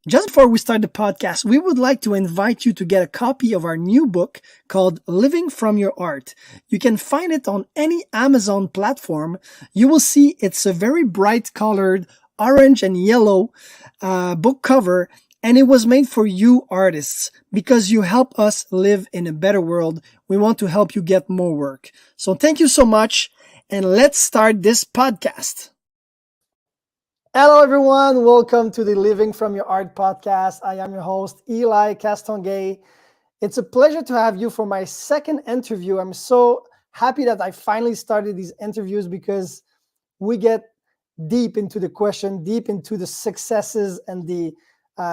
Just before we start the podcast, we would like to invite you to get a copy of our new book called Living from Your Art. You can find it on any Amazon platform. You will see it's a very bright colored orange and yellow book cover, and it was made for you artists because you help us live in a better world. We want to help you get more work. So thank you so much, and let's start this podcast. Hello, everyone. Welcome to the Living from Your Art podcast. I am your host, Eli Castlegar. It's a pleasure to have you for my second interview. I'm so happy that I finally started these interviews because we get deep into the question, deep into the successes and the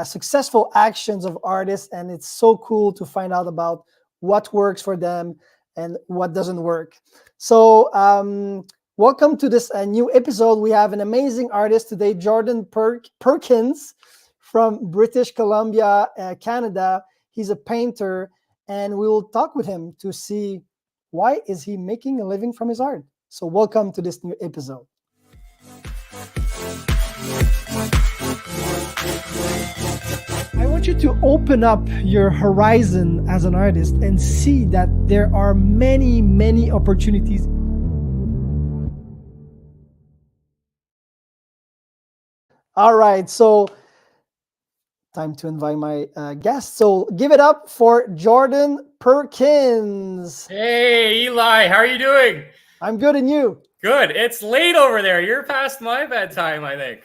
successful actions of artists. And it's so cool to find out about what works for them and what doesn't work. So, welcome to this new episode. We have an amazing artist today, Jordan Perkins from British Columbia, Canada. He's a painter, and we will talk with him to see why is he making a living from his art. So welcome to this new episode. I want you to open up your horizon as an artist and see that there are many, many opportunities. All right, so time to invite my guest. So give it up for Jordan Perkins. Hey, Eli, how are you doing? I'm good, and you? Good. It's late over there. You're past my bedtime, I think.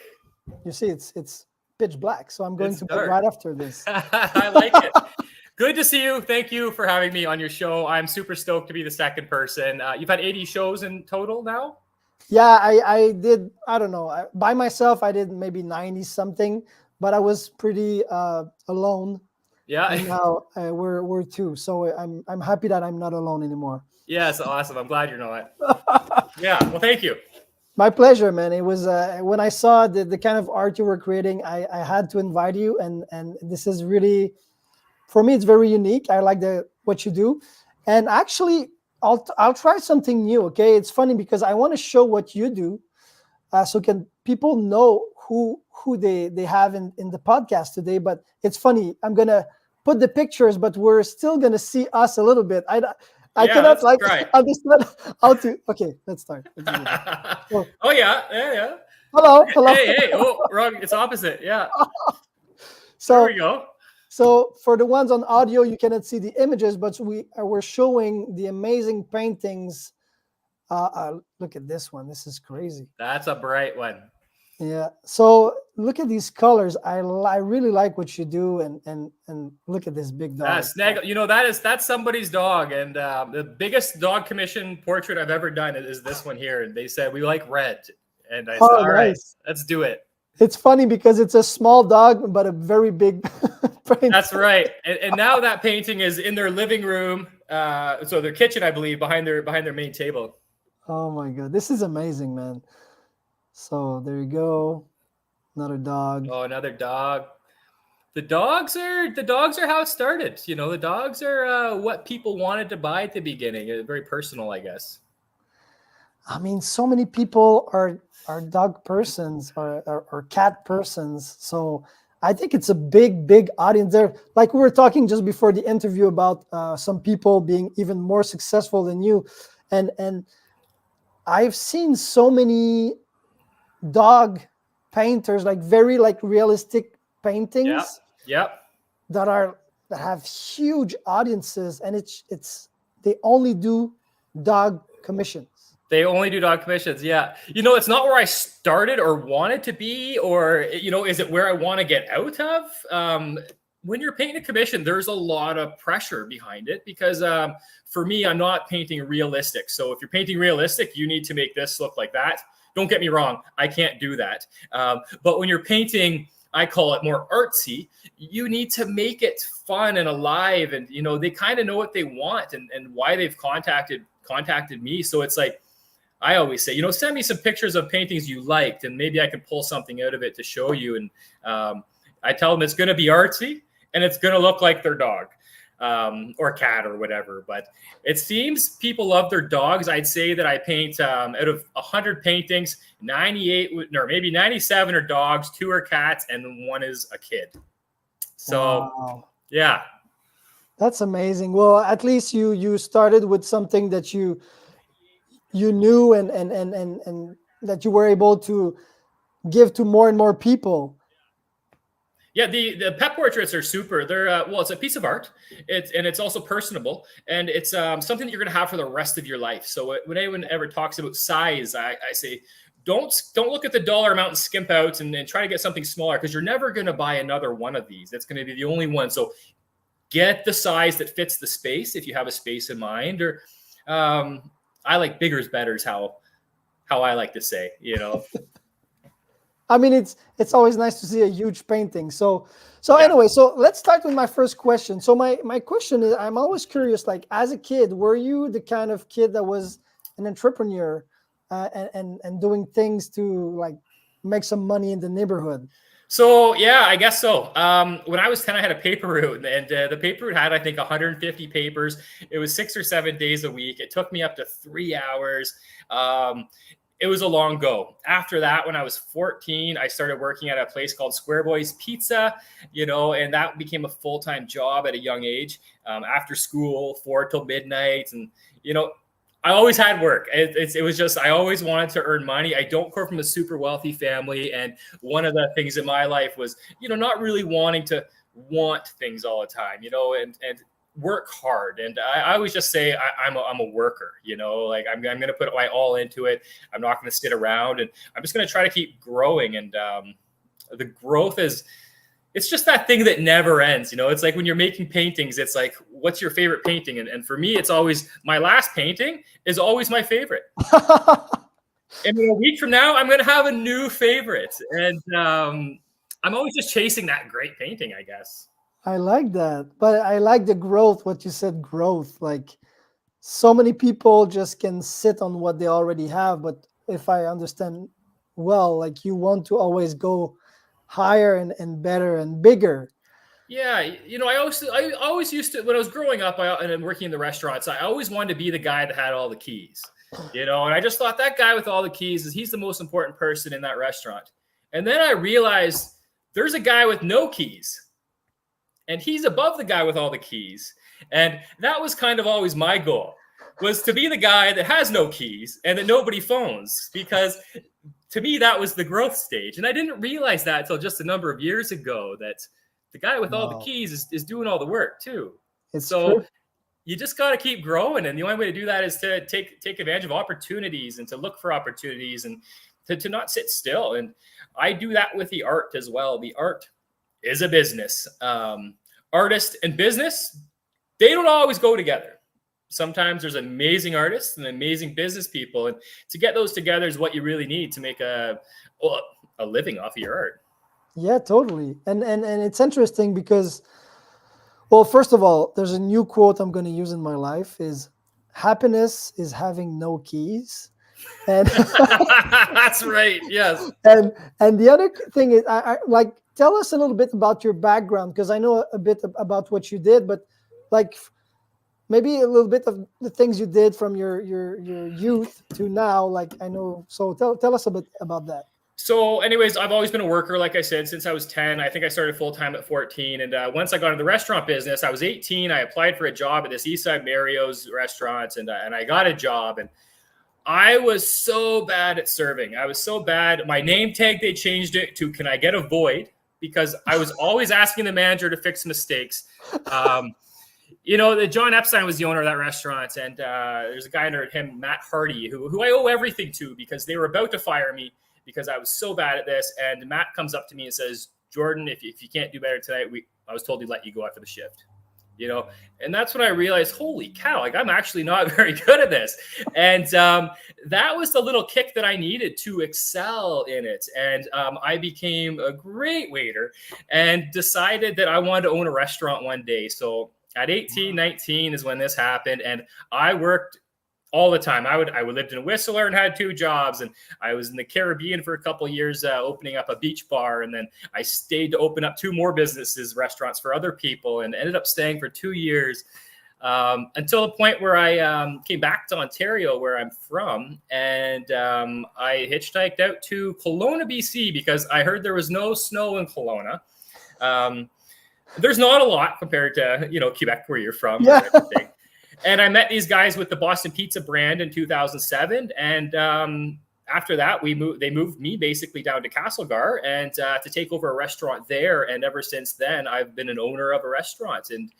You see, it's pitch black, so I'm going It's to dark. bed right after this. I like it. Good to see you. Thank you for having me on your show. I'm super stoked to be the second person. You've had 80 shows in total now? Yeah, I did, I don't know. By myself, I did maybe 90 something, but I was pretty alone. Yeah. And now we're two, so I'm happy that I'm not alone anymore. Yes, awesome. I'm glad you're not. Yeah, well, thank you. My pleasure, man. It was when I saw the kind of art you were creating, I had to invite you, and this is really, for me, it's very unique. I like what you do, and actually, I'll try something new. Okay, it's funny because I want to show what you do, so can people know who they have in the podcast today. But it's funny. I'm gonna put the pictures, but we're still gonna see us a little bit. I cannot understand how to. Okay, let's start. Oh yeah. Hello. Hey. Oh, wrong. It's opposite. Yeah. So there we go. So for the ones on audio, you cannot see the images, but we're showing the amazing paintings. Look at this one. This is crazy. That's a bright one. Yeah. So look at these colors. I really like what you do, and look at this big dog. That's somebody's dog, and the biggest dog commission portrait I've ever done is this one here. And they said we like red, and I said, all right, let's do it. It's funny because it's a small dog, but a very big painting. That's right. And now that painting is in their living room, so their kitchen, I believe, behind their main table. Oh my God, this is amazing, man. So there you go, another dog. Oh, another dog. The dogs are how it started. You know, the dogs are what people wanted to buy at the beginning. It's very personal, I guess. I mean, so many people are dog persons or cat persons. So I think it's a big audience there. Like we were talking just before the interview about some people being even more successful than you. And I've seen so many dog painters, like very like realistic paintings. Yep. That have huge audiences, and it's they only do dog commissions. They only do dog commissions. Yeah. You know, it's not where I started or wanted to be, or, you know, is it where I want to get out of? When you're painting a commission, there's a lot of pressure behind it because for me, I'm not painting realistic. So if you're painting realistic, you need to make this look like that. Don't get me wrong. I can't do that. But when you're painting, I call it more artsy, you need to make it fun and alive. And, you know, they kind of know what they want and why they've contacted me. So it's like, I always say, you know, send me some pictures of paintings you liked, and maybe I can pull something out of it to show you. And I tell them it's going to be artsy and it's going to look like their dog or cat or whatever. But it seems people love their dogs. I'd say that I paint out of 100 paintings, 98 or maybe 97 are dogs, 2 are cats, and 1 is a kid. So Wow. yeah. That's amazing. Well, at least you started with something that you knew and that you were able to give to more and more people. Yeah, the pet portraits are super. They're well, it's a piece of art. It's also personable, and it's something that you're going to have for the rest of your life. So when anyone ever talks about size, I say don't look at the dollar amount and skimp out and try to get something smaller, because you're never going to buy another one of these. That's going to be the only one. So get the size that fits the space if you have a space in mind. Or I like bigger is better is how I like to say. I mean, it's always nice to see a huge painting. So Yeah. anyway, so let's start with my first question. So my question is, I'm always curious. Like, as a kid, were you the kind of kid that was an entrepreneur and doing things to like make some money in the neighborhood? So yeah, I guess so. When I was 10, I had a paper route, and the paper route had, I think, 150 papers. It was 6 or 7 days a week. It took me up to 3 hours. It was a long go. After that, when I was 14, I started working at a place called Square Boys Pizza, and that became a full-time job at a young age. After school, 4 till midnight, and I always had work. It was just, I always wanted to earn money. I don't come from a super wealthy family. And one of the things in my life was, not really wanting to want things all the time, and work hard. And I always just say I'm a worker, like I'm going to put my all into it. I'm not going to sit around, and I'm just going to try to keep growing. And the growth it's just that thing that never ends. It's like when you're making paintings, it's like, what's your favorite painting? And for me, it's always my last painting is always my favorite. And a week from now, I'm going to have a new favorite. And I'm always just chasing that great painting, I guess. I like that, but I like the growth. What you said, growth. Like, so many people just can sit on what they already have, but if I understand well, like you want to always go higher and better and bigger. Yeah, I always used to, when I was growing up and working in the restaurants, I always wanted to be the guy that had all the keys, and I just thought that guy with all the keys he's the most important person in that restaurant. And then I realized there's a guy with no keys, and he's above the guy with all the keys. And that was kind of always my goal, was to be the guy that has no keys and that nobody phones, because to me, that was the growth stage. And I didn't realize that until just a number of years ago, that the guy with all the Wow. keys is doing all the work too. It's So true. you just got to keep growing. And the only way to do that is to take advantage of opportunities and to look for opportunities and to not sit still. And I do that with the art as well. The art is a business. Artist and business, they don't always go together. Sometimes there's amazing artists and amazing business people, and to get those together is what you really need to make a living off of your art. Yeah, totally. And it's interesting because, well, first of all, there's a new quote I'm going to use in my life is happiness is having no keys. And That's right. Yes. and the other thing is, I like, tell us a little bit about your background, because I know a bit about what you did, but like maybe a little bit of the things you did from your youth to now. Like, I know, so tell us a bit about that. So anyways, I've always been a worker, like I said, since I was 10. I think I started full-time at 14. And once I got into the restaurant business, I was 18. I applied for a job at this Eastside Mario's restaurant, and I got a job. And I was so bad at serving. I was so bad. My name tag, they changed it to "Can I get a void?" because I was always asking the manager to fix mistakes. The John Epstein was the owner of that restaurant, and there's a guy under him, Matt Hardy, who I owe everything to, because they were about to fire me because I was so bad at this. And Matt comes up to me and says, "Jordan, if you can't do better tonight, I was told to let you go after the shift." And that's when I realized, holy cow, like I'm actually not very good at this. And that was the little kick that I needed to excel in it. And I became a great waiter and decided that I wanted to own a restaurant one day. So at 18, 19 is when this happened. And I worked all the time. I lived in Whistler and had 2 jobs, and I was in the Caribbean for a couple of years, opening up a beach bar, and then I stayed to open up 2 more businesses, restaurants for other people, and ended up staying for 2 years until the point where I came back to Ontario, where I'm from, and I hitchhiked out to Kelowna, BC, because I heard there was no snow in Kelowna. there's not a lot compared to, Quebec, where you're from, Yeah. or everything. And I met these guys with the Boston Pizza brand in 2007. And after that, they moved me basically down to Castlegar and to take over a restaurant there. And ever since then, I've been an owner of a restaurant. And,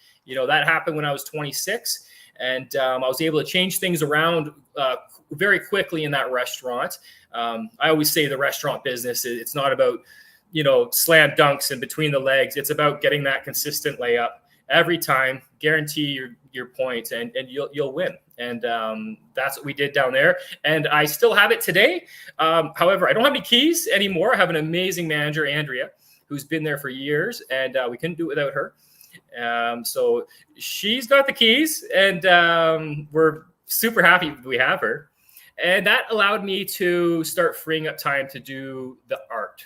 that happened when I was 26. And I was able to change things around very quickly in that restaurant. I always say the restaurant business, it's not about, slam dunks and between the legs. It's about getting that consistent layup every time, guarantee your point, and you'll win. And that's what we did down there. And I still have it today. However, I don't have any keys anymore. I have an amazing manager, Andrea, who's been there for years, and we couldn't do it without her. So she's got the keys, and we're super happy we have her. And that allowed me to start freeing up time to do the art.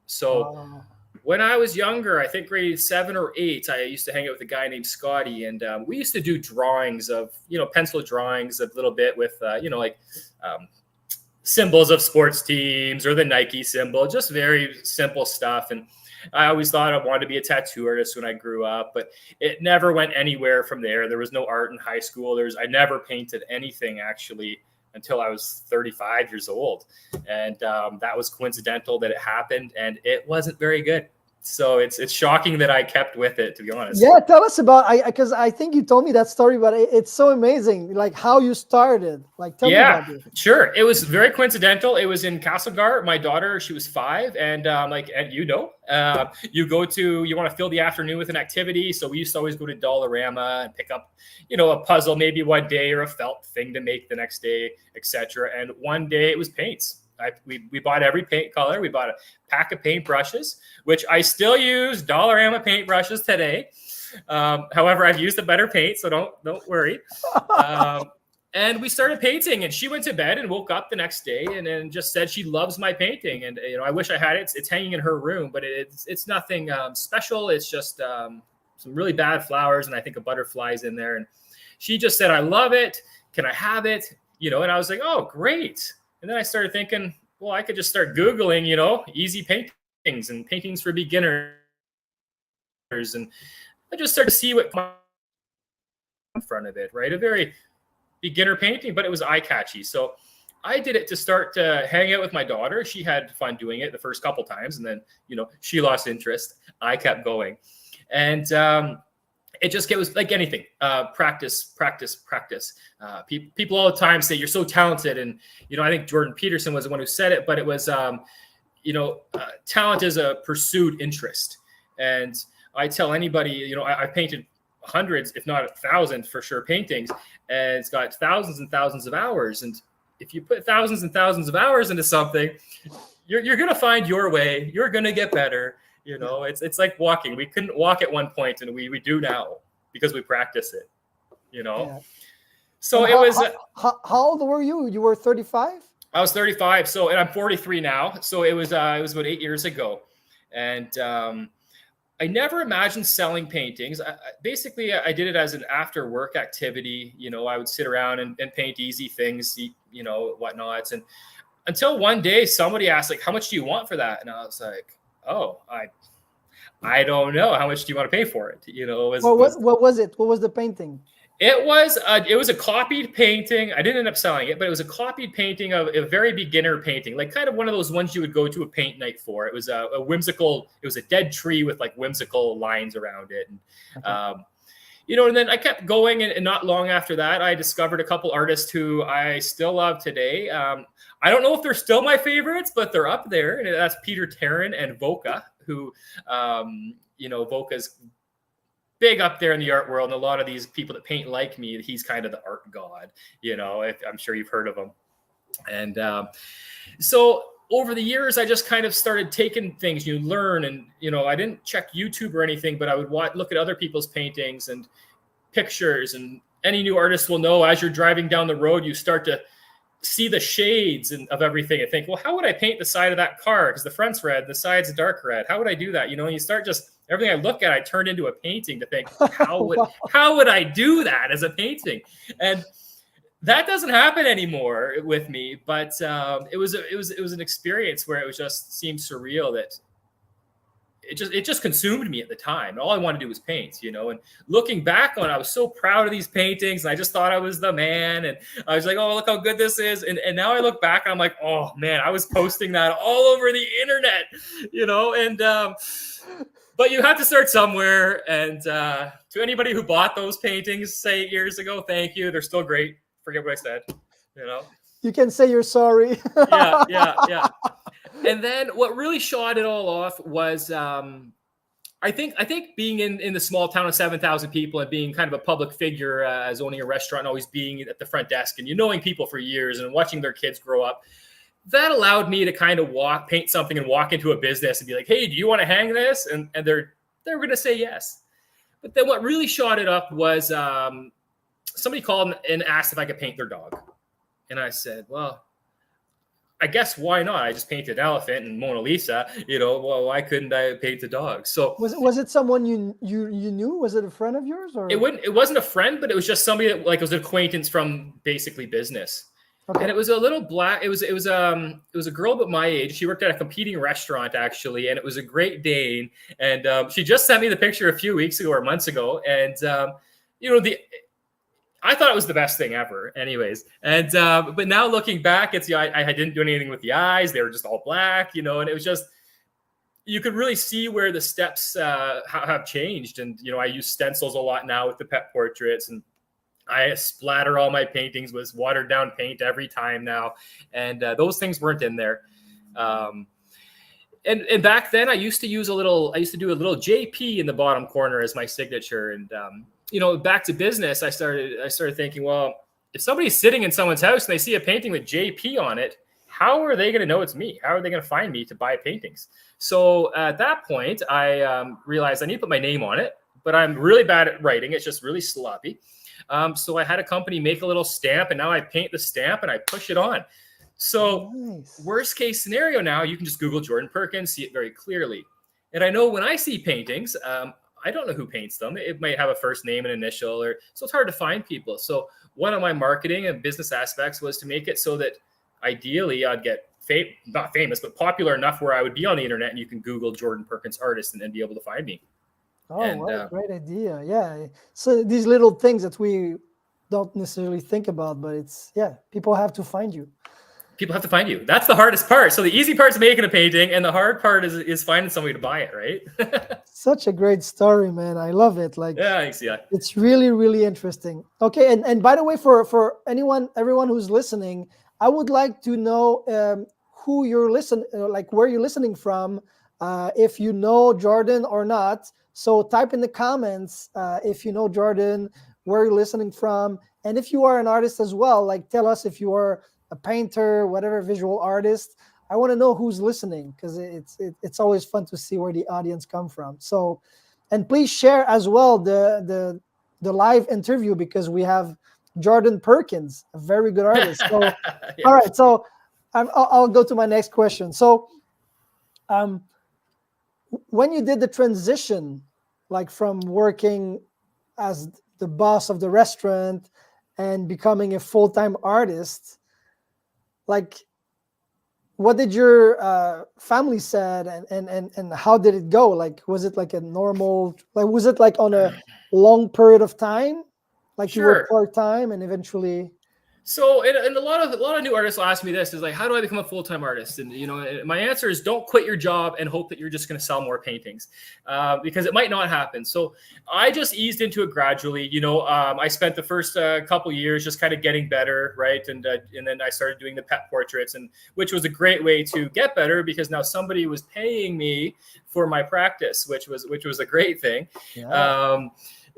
So when I was younger, I think grade 7 or 8, I used to hang out with a guy named Scotty, and we used to do drawings of, pencil drawings a little bit with, symbols of sports teams or the Nike symbol, just very simple stuff. And I always thought I wanted to be a tattoo artist when I grew up, but it never went anywhere from there. There was no art in high school. I never painted anything actually until I was 35 years old. And that was coincidental that it happened, and it wasn't very good. So it's shocking that I kept with it, to be honest. Yeah, tell us about, because I think you told me that story, but it's so amazing, like how you started. Like, tell me about it. Sure. It was very coincidental. It was in Castlegar. My daughter, she was 5, and you want to fill the afternoon with an activity. So we used to always go to Dollarama and pick up, a puzzle maybe one day or a felt thing to make the next day, etc. And one day it was paints. We bought every paint color. We bought a pack of paint brushes, which I still use Dollarama paint brushes today. However, I've used a better paint, so don't worry. And we started painting, and she went to bed and woke up the next day and then just said she loves my painting. And I wish I had it. It's hanging in her room, but it's nothing special. It's just some really bad flowers, and I think a butterfly's in there. And she just said, "I love it. Can I have it?" And I was like, "Oh, great." And then I started thinking, well, I could just start Googling, easy paintings and paintings for beginners. And I just started to see what in front of it, right? A very beginner painting, but it was eye-catchy. So I did it to start to hang out with my daughter. She had fun doing it the first couple times, and then, she lost interest. I kept going. And it was like anything, practice. People all the time say you're so talented. And, I think Jordan Peterson was the one who said it, but it was, talent is a pursued interest. And I tell anybody, I painted hundreds, if not 1,000 for sure, paintings, and it's got thousands and thousands of hours. And if you put thousands and thousands of hours into something, you're going to find your way. You're going to get better. It's like walking. We couldn't walk at one point, and we do now because we practice it, Yeah. So and it was. How old were you? You were 35? I was 35. So, and I'm 43 now. So it was about 8 years ago. And I never imagined selling paintings. Basically, I did it as an after work activity. I would sit around and paint easy things, whatnots. And until one day somebody asked, like, how much do you want for that? And I was like, oh, I don't know. How much do you want to pay for it? What was it? What was the painting? It was a copied painting. I didn't end up selling it, but it was a copied painting of a very beginner painting, like kind of one of those ones you would go to a paint night for. It was a whimsical. It was a dead tree with like whimsical lines around it, and okay. And then I kept going, and not long after that, I discovered a couple artists who I still love today. I don't know if they're still my favorites, but they're up there, and that's Peter Tarrant and Voca, who, Voca's big up there in the art world, and a lot of these people that paint like me, he's kind of the art god, I'm sure you've heard of him. And so over the years, I just kind of started taking things you learn, and, I didn't check YouTube or anything, but I would look at other people's paintings and pictures, and any new artist will know as you're driving down the road, you start to see the shades of everything and think, well, how would I paint the side of that car? Because the front's red, the side's dark red. How would I do that? And you start everything I look at, I turn into a painting to think, how would I do that as a painting? And that doesn't happen anymore with me. But it was an experience where it just seemed surreal that it just consumed me at the time. All I wanted to do was paint, and looking back on it, I was so proud of these paintings, and I just thought I was the man. And I was like, oh, look how good this is. And now I look back and I'm like, oh man, I was posting that all over the internet, and but you have to start somewhere. And to anybody who bought those paintings, say 8 years ago, thank you. They're still great. Forget what I said, You can say you're sorry. Yeah. And then what really shot it all off was, I think being in the small town of 7,000 people and being kind of a public figure as owning a restaurant, and always being at the front desk and knowing people for years and watching their kids grow up, that allowed me to kind of paint something and walk into a business and be like, hey, do you want to hang this? And they're going to say yes. But then what really shot it up was somebody called and asked if I could paint their dog. And I said, well, I guess why not? I just painted an elephant and Mona Lisa, well, why couldn't I paint the dog? So was it someone you knew? Was it a friend of yours, or it wasn't a friend, but it was just somebody that, like, it was an acquaintance from basically business. Okay. And it was a little black. It was a girl but my age. She worked at a competing restaurant actually, and it was a Great Dane. And she just sent me the picture a few weeks ago or months ago, and I thought it was the best thing ever anyways. And, but now looking back, it's, I didn't do anything with the eyes. They were just all black, and it was just, you could really see where the steps have changed. And, I use stencils a lot now with the pet portraits, and I splatter all my paintings with watered down paint every time now. And those things weren't in there. And back then I used to do a little JP in the bottom corner as my signature. And, back to business, I started thinking, well, if somebody's sitting in someone's house and they see a painting with JP on it, how are they going to know it's me? How are they going to find me to buy paintings? So at that point, I realized I need to put my name on it, but I'm really bad at writing. It's just really sloppy. So I had a company make a little stamp, and now I paint the stamp and I push it on. So nice. Worst case scenario now, you can just Google Jordan Perkins, see it very clearly. And I know when I see paintings, I don't know who paints them. It might have a first name and initial, so it's hard to find people. So one of my marketing and business aspects was to make it so that ideally I'd get not famous, but popular enough where I would be on the internet and you can Google Jordan Perkins artist and then be able to find me. Oh, what a great idea. Yeah. So these little things that we don't necessarily think about, but people have to find you. People have to find you. That's the hardest part. So the easy part is making a painting, and the hard part is finding somebody to buy it, right? Such a great story, man. I love it. Thanks. Yeah. It's really, really interesting. Okay. And by the way, for everyone who's listening, I would like to know who you're listening, where you're listening from, if you know Jordan or not. So type in the comments if you know Jordan, where you're listening from, and if you are an artist as well. Tell us if you are a painter, whatever, visual artist. I want to know who's listening, because it's always fun to see where the audience come from. So, and please share as well the live interview, because we have Jordan Perkins, a very good artist. So, yeah. All right. So I'll go to my next question. So, when you did the transition, from working as the boss of the restaurant and becoming a full-time artist, what did your family said, and how did it go? Was it a normal, was it on a long period of time? Sure. You worked part-time and eventually... So, and a lot of new artists will ask me this, is how do I become a full-time artist? And, my answer is don't quit your job and hope that you're just going to sell more paintings, because it might not happen. So I just eased into it gradually. I spent the first couple years just kind of getting better. Right. And then I started doing the pet portraits, which was a great way to get better, because now somebody was paying me for my practice, which was a great thing. Yeah.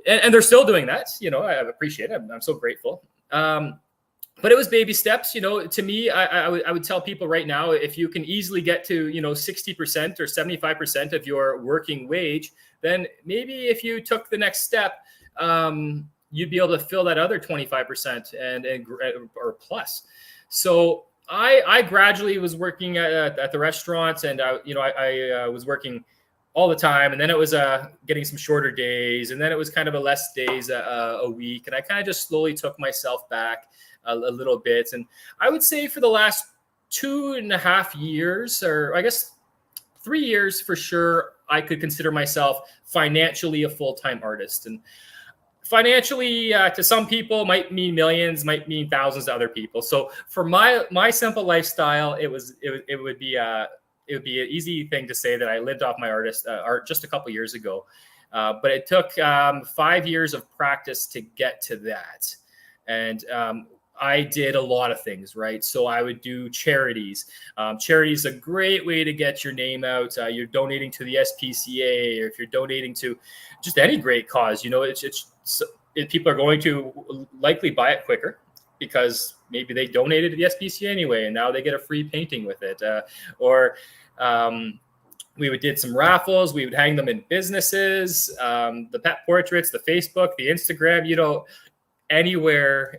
And they're still doing that. I appreciate it. I'm so grateful. But it was baby steps. To me, I would tell people right now, if you can easily get to, 60% or 75% of your working wage, then maybe if you took the next step, you'd be able to fill that other 25% or plus. So I gradually was working at the restaurants, and I was working all the time. And then it was getting some shorter days, and then it was kind of a less days a week. And I kind of just slowly took myself back a little bit. And I would say for the last 2.5 years, or I guess 3 years for sure, I could consider myself financially a full-time artist. And financially, to some people might mean millions, might mean thousands to other people. So for my simple lifestyle, it would be an easy thing to say that I lived off my art just a couple years ago. But it took 5 years of practice to get to that. And I did a lot of things, right? So I would do charities. Charity is a great way to get your name out. You're donating to the SPCA, or if you're donating to just any great cause, people are going to likely buy it quicker because maybe they donated to the SPCA anyway, and now they get a free painting with it. We did some raffles. We would hang them in businesses, the pet portraits, the Facebook, the Instagram, anywhere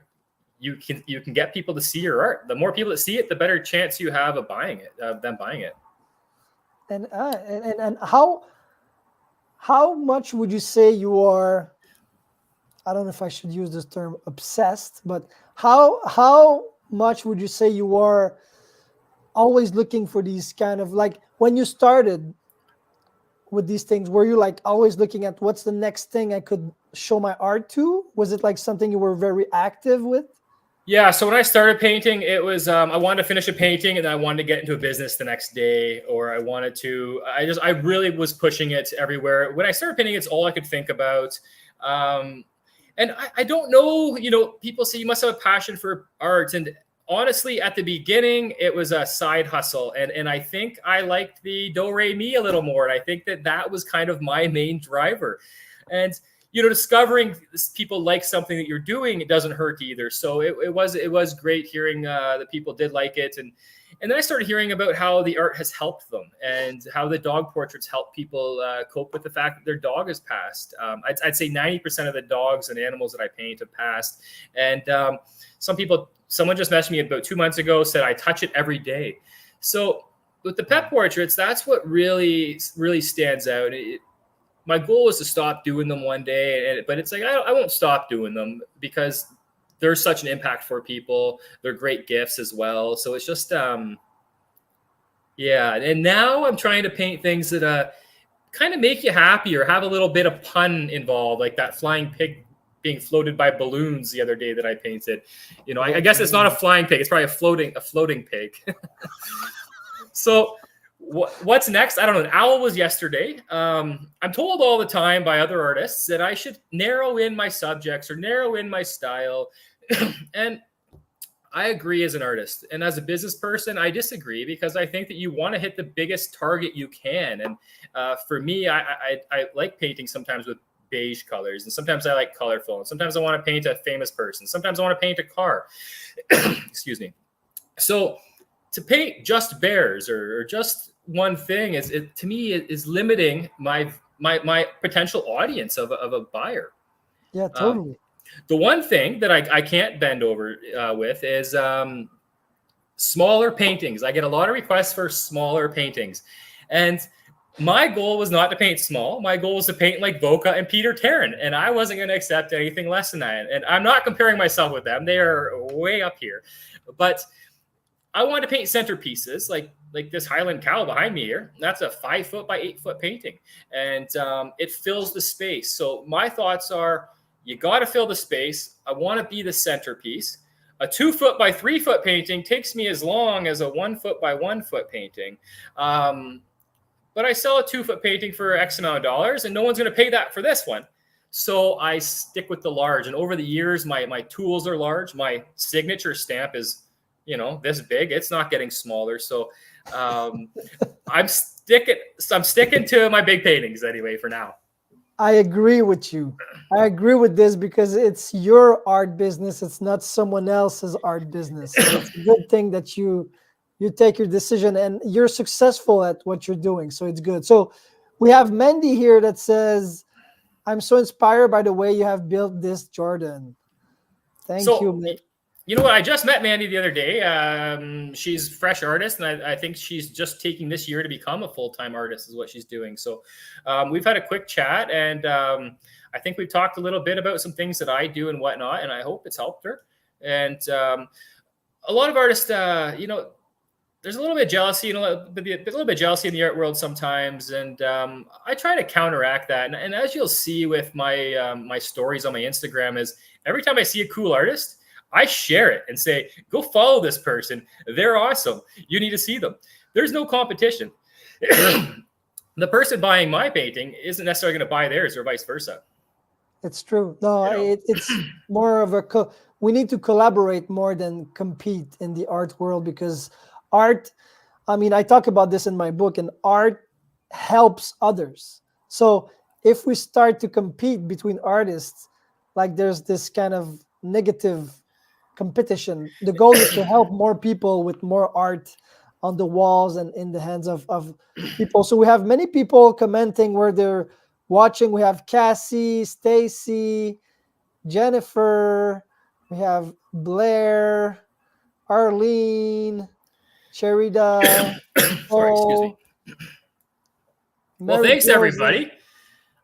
you can get people to see your art. The more people that see it, the better chance you have of them buying it. And how much would you say you are, I don't know if I should use this term, obsessed, but how much would you say you are always looking for these kind of, like, when you started with these things, were you like always looking at what's the next thing I could show my art to? Was it like something you were very active with? Yeah. So when I started painting, it was, I wanted to finish a painting and then I wanted to get into a business the next day, or I really was pushing it everywhere. When I started painting, it's all I could think about. And I don't know, people say you must have a passion for art. And honestly, at the beginning, it was a side hustle. And I think I liked the do-re-mi a little more. And I think that was kind of my main driver. And discovering people like something that you're doing, it doesn't hurt either. So it was great hearing that people did like it. And then I started hearing about how the art has helped them and how the dog portraits help people cope with the fact that their dog has passed. I'd say 90% of the dogs and animals that I paint have passed. And someone just messaged me about 2 months ago, said I touch it every day. So with the pet portraits, that's what really, really stands out. My goal was to stop doing them one day, but it's like I won't stop doing them because there's such an impact for people. They're great gifts as well. So it's just, yeah. And now I'm trying to paint things that kind of make you happy or have a little bit of pun involved, like that flying pig being floated by balloons the other day that I painted. I guess it's not a flying pig. It's probably a floating pig. So what's next? I don't know. An owl was yesterday. I'm told all the time by other artists that I should narrow in my subjects or narrow in my style. And I agree as an artist. And as a business person, I disagree because I think that you want to hit the biggest target you can. And for me, I like painting sometimes with beige colors, and sometimes I like colorful, and sometimes I want to paint a famous person. Sometimes I want to paint a car. Excuse me. So to paint just bears or just one thing to me is limiting my potential audience of a buyer. Yeah, totally. The one thing that I can't bend over with is smaller paintings. I get a lot of requests for smaller paintings, and my goal was not to paint small. My goal was to paint like Boca and Peter Tarrant, and I wasn't going to accept anything less than that. And I'm not comparing myself with them; they are way up here, but I wanted to paint centerpieces like this Highland cow behind me here. That's a 5 foot by 8 foot painting, and it fills the space. So my thoughts are, you got to fill the space. I want to be the centerpiece. A 2 foot by 3 foot painting takes me as long as a 1 foot by 1 foot painting. But I sell a 2 foot painting for X amount of dollars, and no one's going to pay that for this one. So I stick with the large. And over the years, my tools are large. My signature stamp is, this big. It's not getting smaller. So I'm sticking to my big paintings anyway for now. I agree with you. I agree with this because it's your art business. It's not someone else's art business. So it's a good thing that you take your decision and you're successful at what you're doing. So it's good. So we have Mandy here that says, I'm so inspired by the way you have built this, Jordan. Thank you. You know what? I just met Mandy the other day. She's a fresh artist, and I think she's just taking this year to become a full-time artist is what she's doing. So we've had a quick chat, and I think we've talked a little bit about some things that I do and whatnot, and I hope it's helped her. And a lot of artists, the there's a little bit of jealousy, a little bit of jealousy in the art world sometimes, and I try to counteract that. And as you'll see with my my stories on my Instagram, is every time I see a cool artist, I share it and say, "Go follow this person. They're awesome. You need to see them." There's no competition. The person buying my painting isn't necessarily going to buy theirs, or vice versa. It's true. No, You know? it's more of a we need to collaborate more than compete in the art world, because art, I mean, I talk about this in my book, and art helps others. So if we start to compete between artists, like there's this kind of negative competition. The goal is to help more people with more art on the walls and in the hands of people. So we have many people commenting where they're watching. We have Cassie, Stacy, Jennifer, we have Blair, Arlene, Cherida, Sorry, excuse me. Well, Mary thanks Joseph. everybody.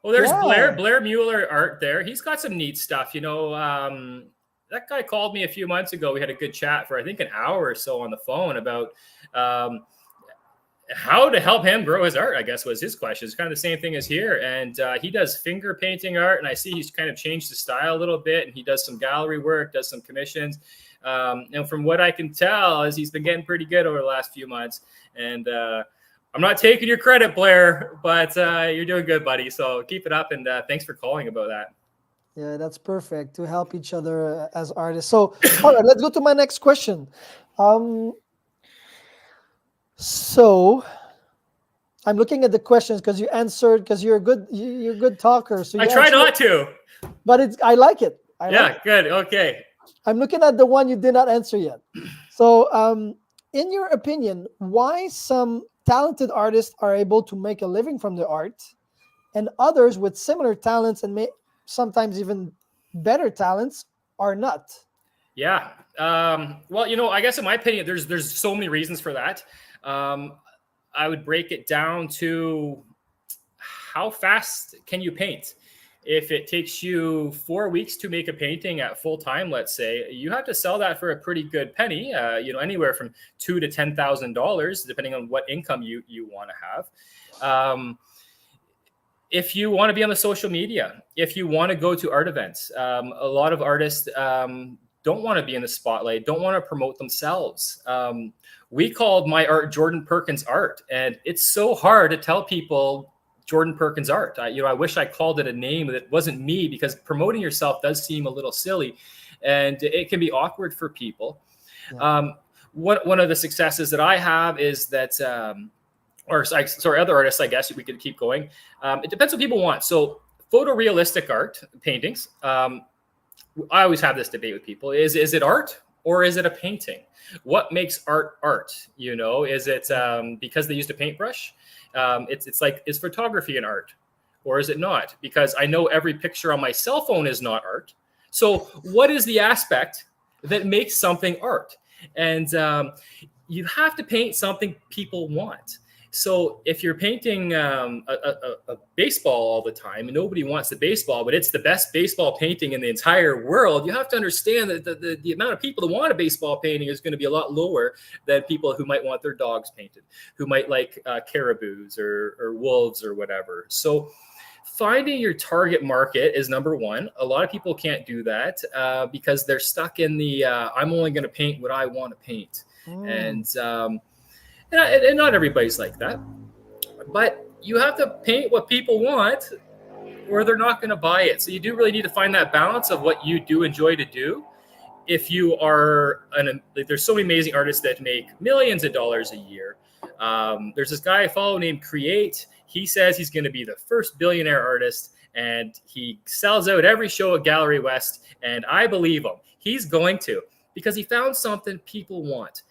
Well, there's Yeah. Blair Mueller art there. He's got some neat stuff. That guy called me a few months ago. We had a good chat for I think an hour or so on the phone about how to help him grow his art, I guess was his question. It's kind of the same thing as here. And he does finger painting art. And I see he's kind of changed his style a little bit. And he does some gallery work, does some commissions. And from what I can tell is he's been getting pretty good over the last few months. And I'm not taking your credit, Blair, but you're doing good, buddy. So keep it up. And thanks for calling about that. Yeah, that's perfect, to help each other as artists. So, all right, let's go to my next question. So I'm looking at the questions because you answered, because you're a good talker. So I try not to. But I like it. Good. Okay. I'm looking at the one you did not answer yet. So, in your opinion, why some talented artists are able to make a living from their art, and others with similar talents and sometimes even better talents are not? Yeah. Well, I guess in my opinion, there's so many reasons for that. I would break it down to how fast can you paint? If it takes you 4 weeks to make a painting at full time, let's say, you have to sell that for a pretty good penny. Anywhere from $2,000 to $10,000, depending on what income you want to have. If you want to be on the social media, if you want to go to art events, a lot of artists don't want to be in the spotlight, don't want to promote themselves. We called my art Jordan Perkins art, and it's so hard to tell people Jordan Perkins art. I wish I called it a name that wasn't me, because promoting yourself does seem a little silly, and it can be awkward for people. Yeah. One of the successes that I have is that, other artists, I guess we could keep going. It depends what people want. So photorealistic art paintings. I always have this debate with people: is it art or is it a painting? What makes art art? Is it because they used a paintbrush? It's like, is photography an art or is it not? Because I know every picture on my cell phone is not art. So what is the aspect that makes something art? And you have to paint something people want. So if you're painting a baseball all the time, and nobody wants the baseball, but it's the best baseball painting in the entire world, you have to understand that the amount of people that want a baseball painting is going to be a lot lower than people who might want their dogs painted, who might like caribous or wolves or whatever. So finding your target market is number one. A lot of people can't do that because they're stuck in the I'm only going to paint what I want to paint. And not everybody's like that, but you have to paint what people want or they're not going to buy it. So you do really need to find that balance of what you do enjoy to do. If you are there's so many amazing artists that make millions of dollars a year. There's this guy I follow named Create. He says he's going to be the first billionaire artist, and he sells out every show at Gallery West. And I believe him. He's going to, because he found something people want.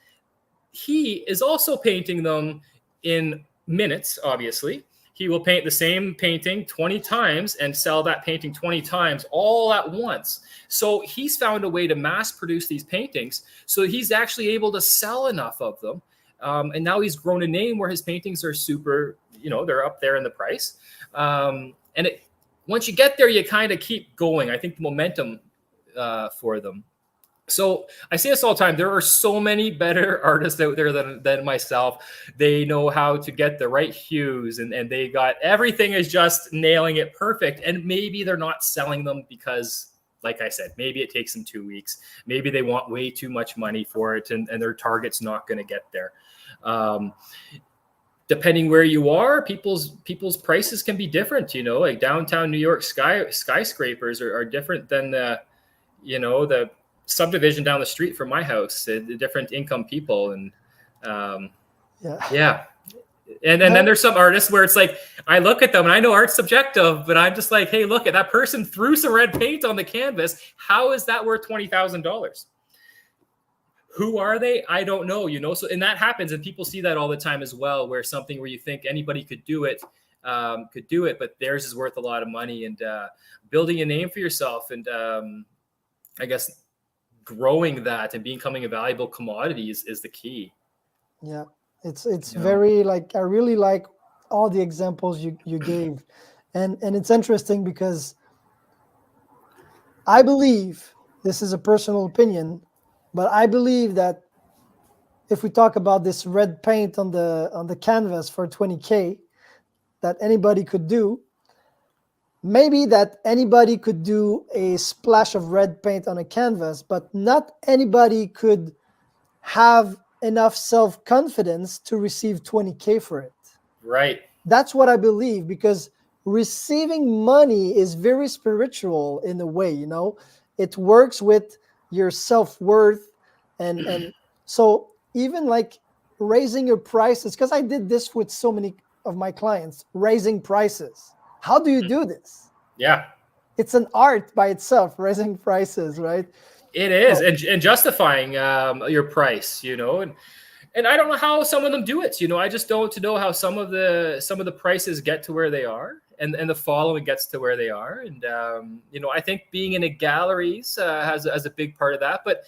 He is also painting them in minutes, obviously. He will paint the same painting 20 times and sell that painting 20 times all at once. So he's found a way to mass produce these paintings so he's actually able to sell enough of them. And now he's grown a name where his paintings are super, they're up there in the price. Once you get there, you kind of keep going. I think the momentum for them. So I say this all the time. There are so many better artists out there than myself. They know how to get the right hues, and they got everything is just nailing it perfect. And maybe they're not selling them because, like I said, maybe it takes them 2 weeks. Maybe they want way too much money for it, and their target's not going to get there. Depending where you are, people's prices can be different. Like downtown New York skyscrapers are different than the subdivision down the street from my house, the different income people. And yeah. And then there's some artists where it's like, I look at them and I know art's subjective, but I'm just like, hey, look at that person threw some red paint on the canvas. How is that worth $20,000? Who are they? I don't know, So, and that happens, and people see that all the time as well, where something where you think anybody could do it, but theirs is worth a lot of money. And building a name for yourself, and I guess growing that and becoming a valuable commodity is the key. Yeah, it's very I really like all the examples you gave, and it's interesting because I believe, this is a personal opinion, but I believe that if we talk about this red paint on the canvas for $20K that anybody could do, maybe that anybody could do a splash of red paint on a canvas, but not anybody could have enough self-confidence to receive $20K for it. Right. That's what I believe, because receiving money is very spiritual in a way, It works with your self-worth, and so even raising your prices, because I did this with so many of my clients, raising prices. How do you do this? Yeah. It's an art by itself, raising prices, right? It is. And justifying your price, and I don't know how some of them do it. I just don't know how some of the prices get to where they are, and the following gets to where they are. And I think being in a galleries has a big part of that. But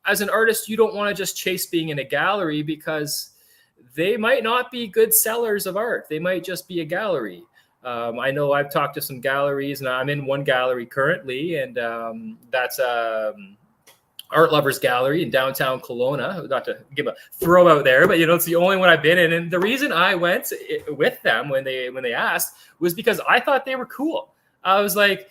as an artist, you don't want to just chase being in a gallery, because they might not be good sellers of art. They might just be a gallery. I know I've talked to some galleries, and I'm in one gallery currently, and that's Art Lovers Gallery in downtown Kelowna. Not to give a throw out there, but it's the only one I've been in. And the reason I went with them when they asked was because I thought they were cool. I was like,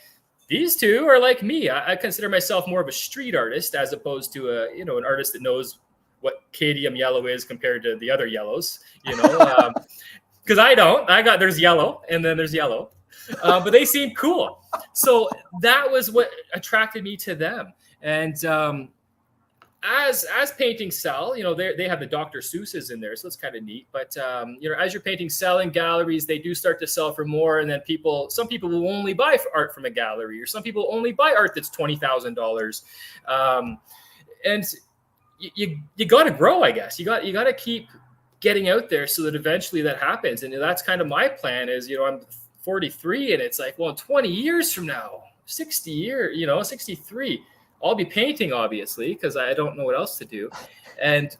these two are like me. I consider myself more of a street artist as opposed to an artist that knows what cadmium yellow is compared to the other yellows. Because I don't. There's yellow, and then there's yellow, but they seem cool. So that was what attracted me to them. And as paintings sell, they have the Dr. Seuss's in there, so it's kind of neat. But as your paintings sell in galleries, they do start to sell for more. And then some people will only buy art from a gallery, or some people only buy art that's $20,000. And you got to grow, I guess. You got to keep getting out there so that eventually that happens. And that's kind of my plan. Is I'm 43, and it's like, well, 20 years from now, 60 years, 63. I'll be painting, obviously, because I don't know what else to do. And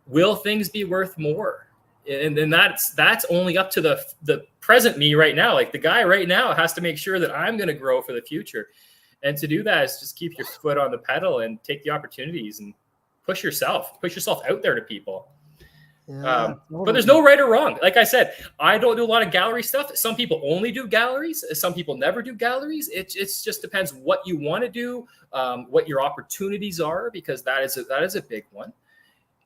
will things be worth more? And then that's only up to the present me right now. Like the guy right now has to make sure that I'm going to grow for the future. And to do that is just keep your foot on the pedal and take the opportunities and push yourself out there to people. Yeah, but there's no right or wrong. Like I said, I don't do a lot of gallery stuff. Some people only do galleries. Some people never do galleries. It just depends what you want to do, what your opportunities are, because that is a big one.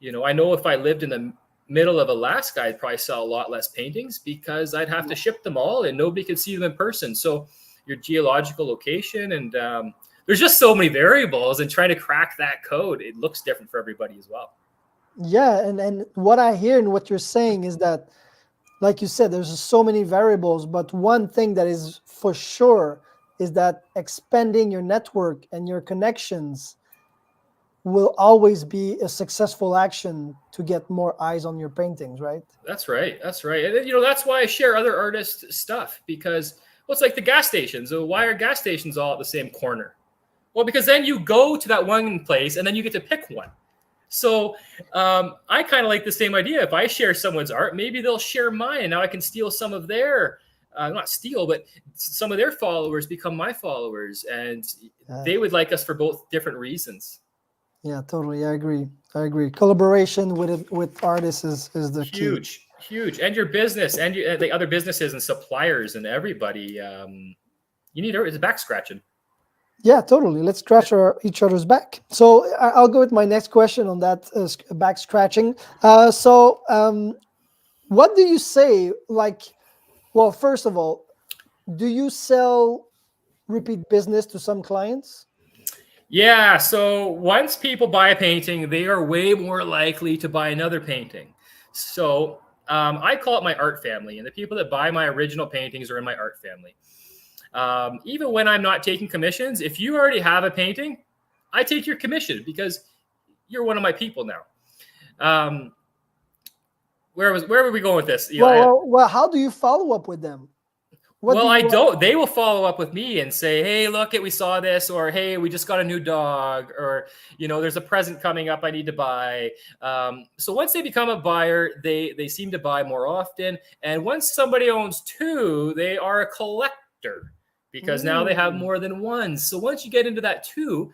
I know if I lived in the middle of Alaska, I'd probably sell a lot less paintings because I'd have to ship them all and nobody could see them in person. So your geological location, and there's just so many variables, and trying to crack that code, it looks different for everybody as well. Yeah, and what I hear and what you're saying is that, like you said, there's so many variables, but one thing that is for sure is that expanding your network and your connections will always be a successful action to get more eyes on your paintings, right? That's right. And that's why I share other artists' stuff, because it's like the gas stations. So why are gas stations all at the same corner? Well, because then you go to that one place and then you get to pick one. So I kind of like the same idea. If I share someone's art, maybe they'll share mine, and now I can steal some of their, not steal, but some of their followers become my followers, and they would like us for both different reasons. Yeah, totally. I agree. I agree. Collaboration with artists is the key. Huge, and your business and the other businesses and suppliers and everybody. You need it's back scratching. Yeah, totally. Let's scratch each other's back. So I'll go with my next question on that back scratching. What do you say? Like, well, first of all, do you sell repeat business to some clients? Yeah, so once people buy a painting, they are way more likely to buy another painting. So I call it my art family, and the people that buy my original paintings are in my art family. Even when I'm not taking commissions, if you already have a painting, I take your commission because you're one of my people now. Where were we going with this, Eli? Well, how do you follow up with them? I don't. They will follow up with me and say, "Hey, look, we saw this," or "Hey, we just got a new dog," or "There's a present coming up I need to buy." So once they become a buyer, they seem to buy more often. And once somebody owns two, they are a collector because now they have more than one. So once you get into that two,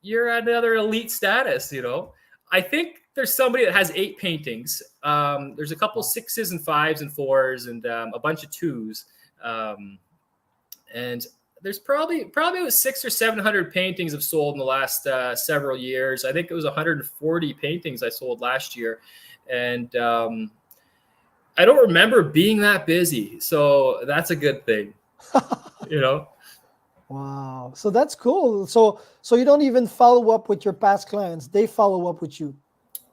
you're at another elite status. I think there's somebody that has 8 paintings. There's a couple 6s and 5s and 4s and a bunch of 2s. And there's probably 600 or 700 paintings have sold in the last several years. I think it was 140 paintings I sold last year. And I don't remember being that busy. So that's a good thing, Wow. So that's cool. So you don't even follow up with your past clients. They follow up with you.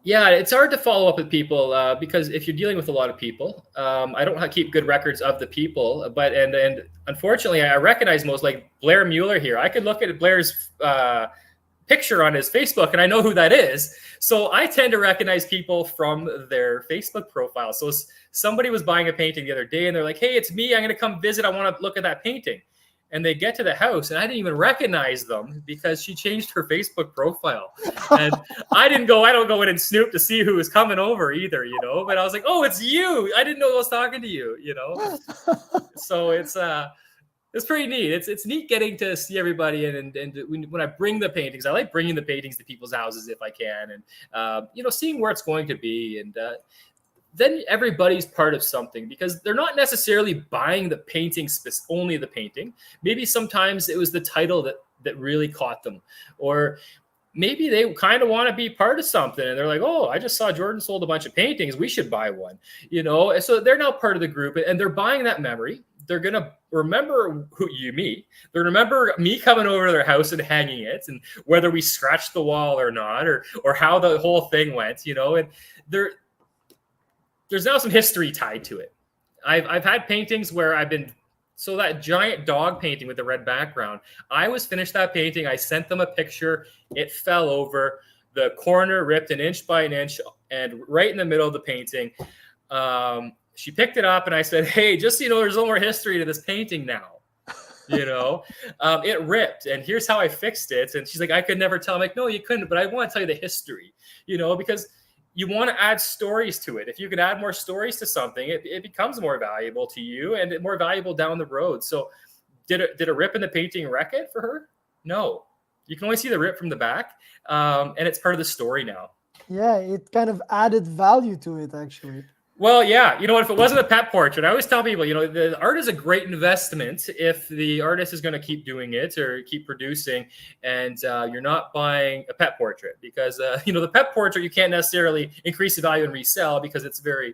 Yeah, it's hard to follow up with people because if you're dealing with a lot of people, I don't keep good records of the people. But and unfortunately, I recognize most, like Blair Mueller here. I could look at Blair's picture on his Facebook, and I know who that is. So I tend to recognize people from their Facebook profile. So somebody was buying a painting the other day, and they're like, "Hey, it's me. I'm going to come visit. I want to look at that painting." And they get to the house, and I didn't even recognize them because she changed her Facebook profile. And I don't go in and snoop to see who was coming over either, But I was like, "Oh, it's you! I didn't know I was talking to you," So it's pretty neat. It's neat getting to see everybody, and when I bring the paintings, I like bringing the paintings to people's houses if I can, and seeing where it's going to be, and then everybody's part of something because they're not necessarily buying the painting, only the painting. Maybe sometimes it was the title that really caught them, or maybe they kind of want to be part of something and they're like, "Oh, I just saw Jordan sold a bunch of paintings. We should buy one," So they're now part of the group, and they're buying that memory. They're going to remember me. They're going to remember me coming over to their house and hanging it, and whether we scratched the wall or not, or how the whole thing went, and there's now some history tied to it. I've had paintings where so that giant dog painting with the red background, I was finished that painting. I sent them a picture. It fell over. The corner ripped an inch by an inch, and right in the middle of the painting, she picked it up, and I said, "Hey, just so you know, there's no more history to this painting now." It ripped, and here's how I fixed it. And she's like, "I could never tell." I'm like, "No, you couldn't, but I want to tell you the history, because you want to add stories to it. If you can add more stories to something, it becomes more valuable to you and more valuable down the road." So did a rip in the painting wreck it for her? No. You can only see the rip from the back. And it's part of the story now. Yeah, it kind of added value to it, actually. Well, yeah. If it wasn't a pet portrait, I always tell people, the art is a great investment if the artist is going to keep doing it or keep producing, and you're not buying a pet portrait because, the pet portrait, you can't necessarily increase the value and resell because it's very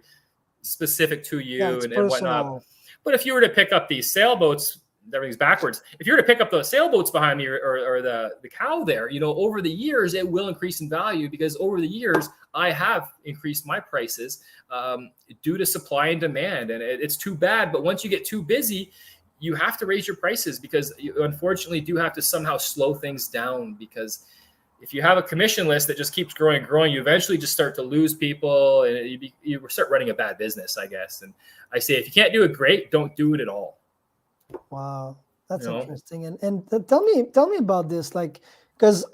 specific to you and whatnot. But if you were to pick up these sailboats, everything's backwards. If you were to pick up those sailboats behind me or the cow there, over the years, it will increase in value because over the years, I have increased my prices due to supply and demand. And it's too bad. But once you get too busy, you have to raise your prices because you unfortunately do have to somehow slow things down, because if you have a commission list that just keeps growing and growing, you eventually just start to lose people and you start running a bad business, I guess. And I say, if you can't do it great, don't do it at all. Wow, that's interesting. And tell me about this, like, because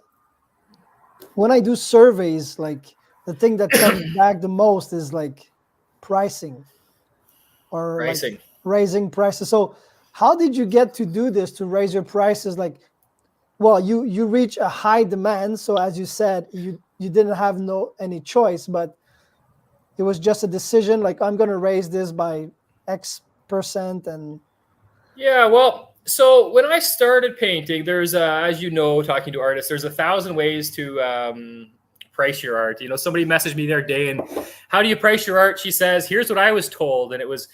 when I do surveys, like the thing that comes back the most is like pricing or like raising prices. So how did you get to do this, to raise your prices? Like, well, you reach a high demand, so as you said, you didn't have any choice, but it was just a decision, like, I'm going to raise this by X%. And Yeah, well, so when I started painting, there's, as you know, talking to artists, there's 1,000 ways to price your art. You know, somebody messaged me the other day, and how do you price your art? She says, here's what I was told, and it was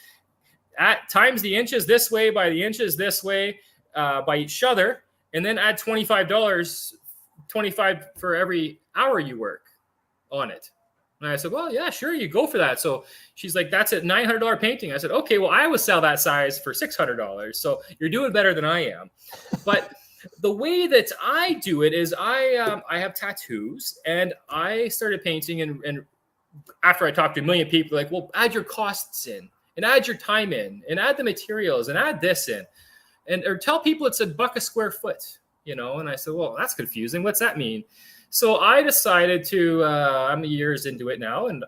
at times the inches this way by the inches this way by each other, and then add $25, 25 for every hour you work on it. And I said, well, yeah, sure, you go for that. So she's like, that's a $900 painting. I said, okay, well, I would sell that size for $600. So you're doing better than I am. But the way that I do it is I have tattoos, and I started painting. And after I talked to a million people, like, well, add your costs in, and add your time in, and add the materials, and add this in, and or tell people it's $1 a square foot, you know. And I said, well, that's confusing. What's that mean? So I decided to, I'm years into it now, and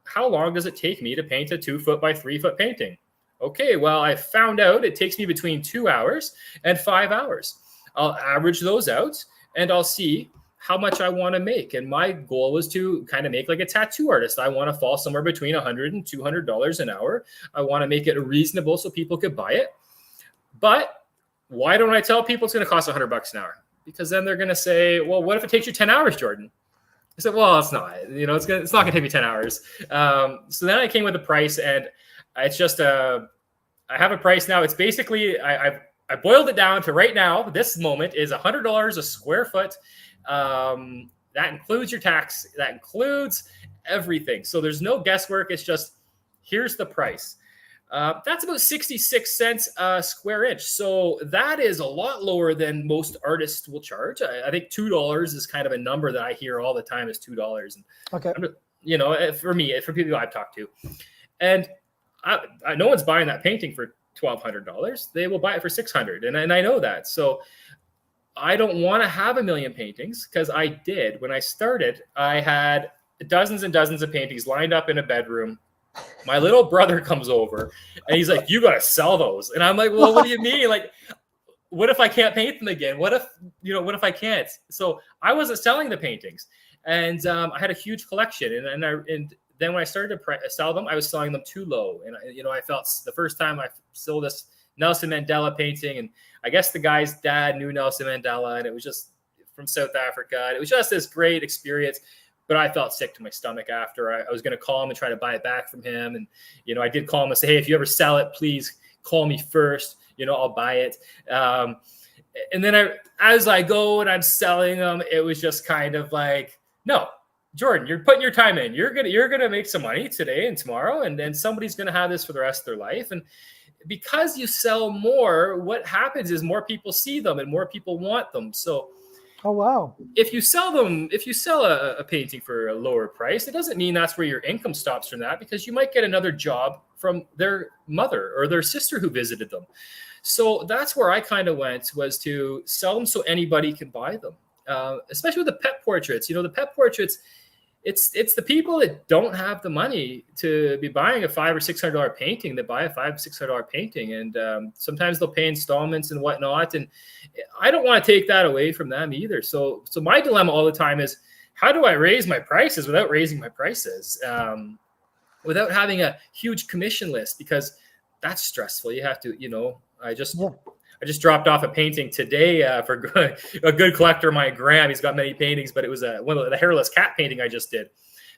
how long does it take me to paint a 2 foot by 3 foot painting? Okay, well, I found out it takes me between 2 hours and 5 hours. I'll average those out, and I'll see how much I want to make. And my goal was to kind of make like a tattoo artist. I want to fall somewhere between $100 and $200 an hour. I want to make it reasonable so people could buy it. But why don't I tell people it's going to cost $100 an hour? Because then they're going to say, well, what if it takes you 10 hours, Jordan? I said, well, it's not, you know, it's not going to take me 10 hours. So then I came with a price, and it's just I have a price now. It's basically, I boiled it down to right now. This moment is $100 a square foot. That includes your tax. That includes everything. So there's no guesswork. It's just, here's the price. That's about 66 cents a square inch. So that is a lot lower than most artists will charge. I think $2 is kind of a number that I hear all the time is $2. And, okay, you know, for me, for people I've talked to, and no one's buying that painting for $1,200. They will buy it for $600. And I know that. So I don't want to have a million paintings, because I did. When I started, I had dozens and dozens of paintings lined up in a bedroom. My little brother comes over, and he's like, you got to sell those. And I'm like, well, what do you mean? Like, what if I can't paint them again? What if I can't? So I wasn't selling the paintings, and I had a huge collection. And then when I started to sell them, I was selling them too low. And I felt the first time I sold this Nelson Mandela painting, and I guess the guy's dad knew Nelson Mandela, and it was just from South Africa. And it was just this great experience. But I felt sick to my stomach after. I was going to call him and try to buy it back from him. And, I did call him and say, hey, if you ever sell it, please call me first. I'll buy it. And then as I go and I'm selling them, it was just kind of like, no, Jordan, you're putting your time in. You're gonna make some money today and tomorrow, and then somebody's going to have this for the rest of their life. And because you sell more, what happens is more people see them and more people want them. So, oh wow, if you sell a painting for a lower price, it doesn't mean that's where your income stops from that, because you might get another job from their mother or their sister who visited them. So that's where I kind of went, was to sell them so anybody can buy them, especially with the pet portraits. The pet portraits, it's the people that don't have the money to be buying a $500 or $600 painting that buy a $500 or $600 painting, and sometimes they'll pay installments and whatnot. And I don't want to take that away from them either. So my dilemma all the time is, how do I raise my prices without raising my prices, without having a huge commission list? Because that's stressful. You have to, I just dropped off a painting today for a good collector, my Graham. He's got many paintings, but it was one of the hairless cat painting I just did.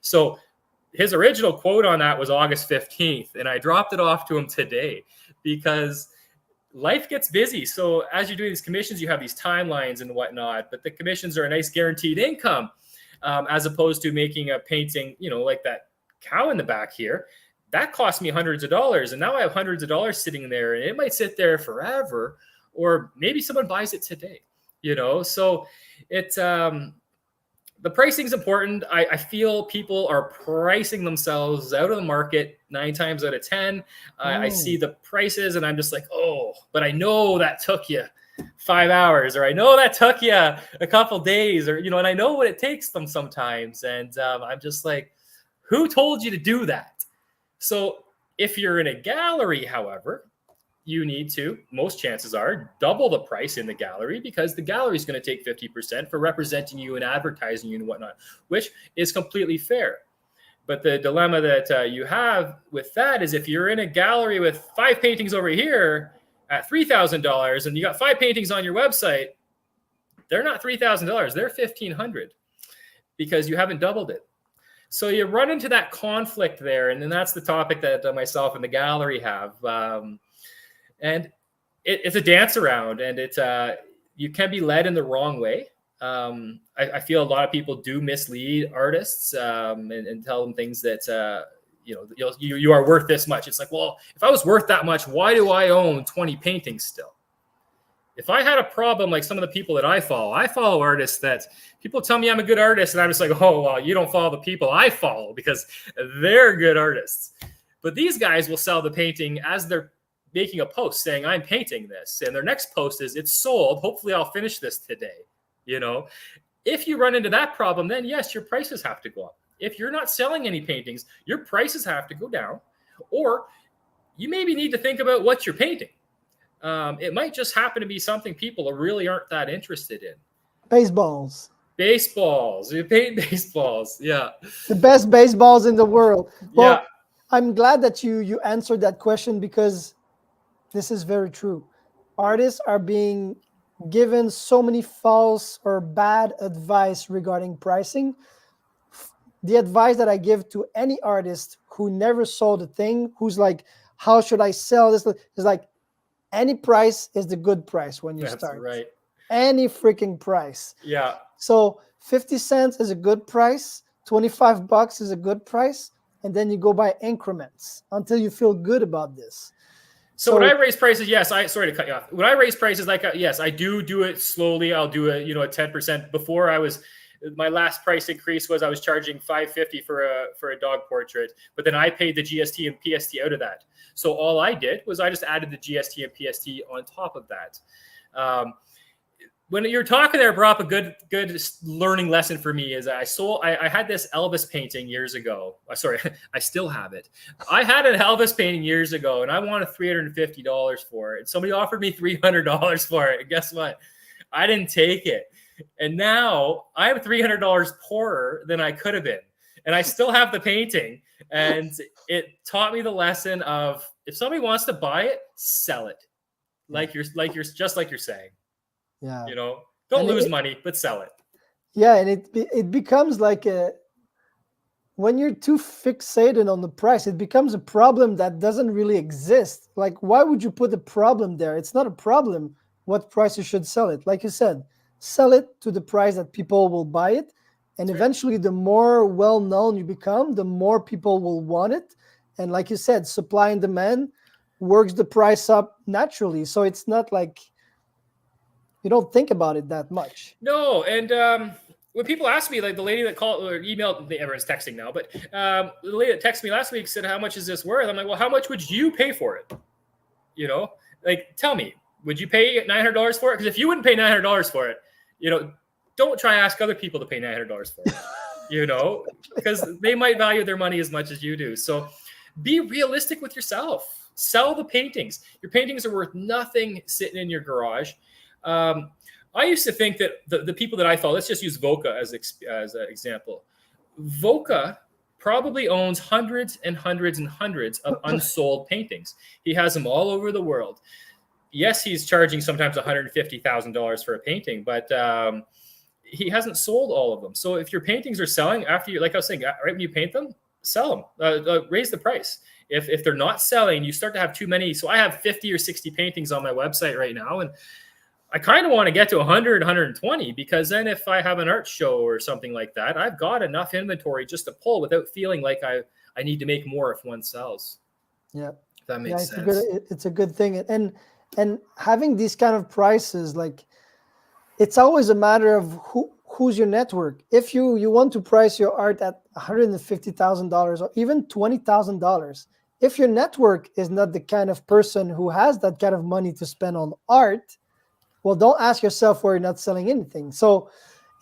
So his original quote on that was August 15th, and I dropped it off to him today because life gets busy. So as you're doing these commissions, you have these timelines and whatnot, but the commissions are a nice guaranteed income, as opposed to making a painting, like that cow in the back here. That cost me hundreds of dollars, and now I have hundreds of dollars sitting there, and it might sit there forever, or maybe someone buys it today, So it's the pricing is important. I feel people are pricing themselves out of the market 9 times out of 10. I see the prices, and I'm just like, oh, but I know that took you 5 hours, or I know that took you a couple days, or and I know what it takes them sometimes, and I'm just like, who told you to do that? So if you're in a gallery, however, you need to, most chances are, double the price in the gallery, because the gallery is going to take 50% for representing you and advertising you and whatnot, which is completely fair. But the dilemma that you have with that is, if you're in a gallery with 5 paintings over here at $3,000 and you got 5 paintings on your website, they're not $3,000, they're $1,500, because you haven't doubled it. So you run into that conflict there, and then that's the topic that myself and the gallery have. And it's a dance around, and you can be led in the wrong way. I feel a lot of people do mislead artists and tell them things that you are worth this much. It's like, well, if I was worth that much, why do I own 20 paintings still? If I had a problem like some of the people that I follow artists that people tell me I'm a good artist, and I'm just like, oh, well, you don't follow the people I follow because they're good artists. But these guys will sell the painting as they're making a post saying, I'm painting this. And their next post is, it's sold. Hopefully I'll finish this today. If you run into that problem, then yes, your prices have to go up. If you're not selling any paintings, your prices have to go down, or you maybe need to think about what you're painting. It might just happen to be something people really aren't that interested in. Baseballs. You paint baseballs. Yeah. The best baseballs in the world. Well, yeah. I'm glad that you answered that question, because this is very true. Artists are being given so many false or bad advice regarding pricing. The advice that I give to any artist who never sold a thing, who's like, how should I sell this? Is like, any price is the good price when you start. Right. Any freaking price. Yeah. So 50 cents is a good price. $25 is a good price. And then you go by increments until you feel good about this. So when I raise prices, yes, sorry to cut you off. When I raise prices, yes, I do it slowly. I'll do it, 10%. Before my last price increase was I was charging $550 for a dog portrait, but then I paid the GST and PST out of that. So all I did was I just added the GST and PST on top of that. When you're talking there, brought up a good learning lesson for me is I had this Elvis painting years ago. Sorry, I still have it. I had an Elvis painting years ago, and I wanted $350 for it. And somebody offered me $300 for it. And guess what? I didn't take it. And now I'm $300 poorer than I could have been. And I still have the painting. And it taught me the lesson of, if somebody wants to buy it, sell it. Like you're saying. Yeah. Don't lose money, but sell it. Yeah. And it becomes like when you're too fixated on the price, it becomes a problem that doesn't really exist. Like, why would you put a problem there? It's not a problem what price you should sell it. Like you said, sell it to the price that people will buy it. And eventually, the more well-known you become, the more people will want it. And like you said, supply and demand works the price up naturally. So it's not like you don't think about it that much. No. And when people ask me, like the lady that called or emailed, everyone's texting now, but the lady that texted me last week said, how much is this worth? I'm like, well, how much would you pay for it? Tell me, would you pay $900 for it? Because if you wouldn't pay $900 for it, don't try to ask other people to pay $900 for it, because they might value their money as much as you do. So be realistic with yourself. Sell the paintings. Your paintings are worth nothing sitting in your garage. I used to think that the people that I follow, let's just use Voca as an example. Voca probably owns hundreds and hundreds and hundreds of unsold paintings. He has them all over the world. Yes, he's charging sometimes $150,000 for a painting, but he hasn't sold all of them. So if your paintings are selling after like I was saying, right when you paint them, sell them, raise the price. If they're not selling, you start to have too many. So I have 50 or 60 paintings on my website right now, and I kind of want to get to 100, 120, because then if I have an art show or something like that, I've got enough inventory just to pull without feeling like I need to make more if one sells. Yeah. If that makes sense. It's a good thing. And having these kind of prices, like, it's always a matter of who's your network. If you want to price your art at $150,000 or even $20,000, if your network is not the kind of person who has that kind of money to spend on art, well, don't ask yourself why you're not selling anything. So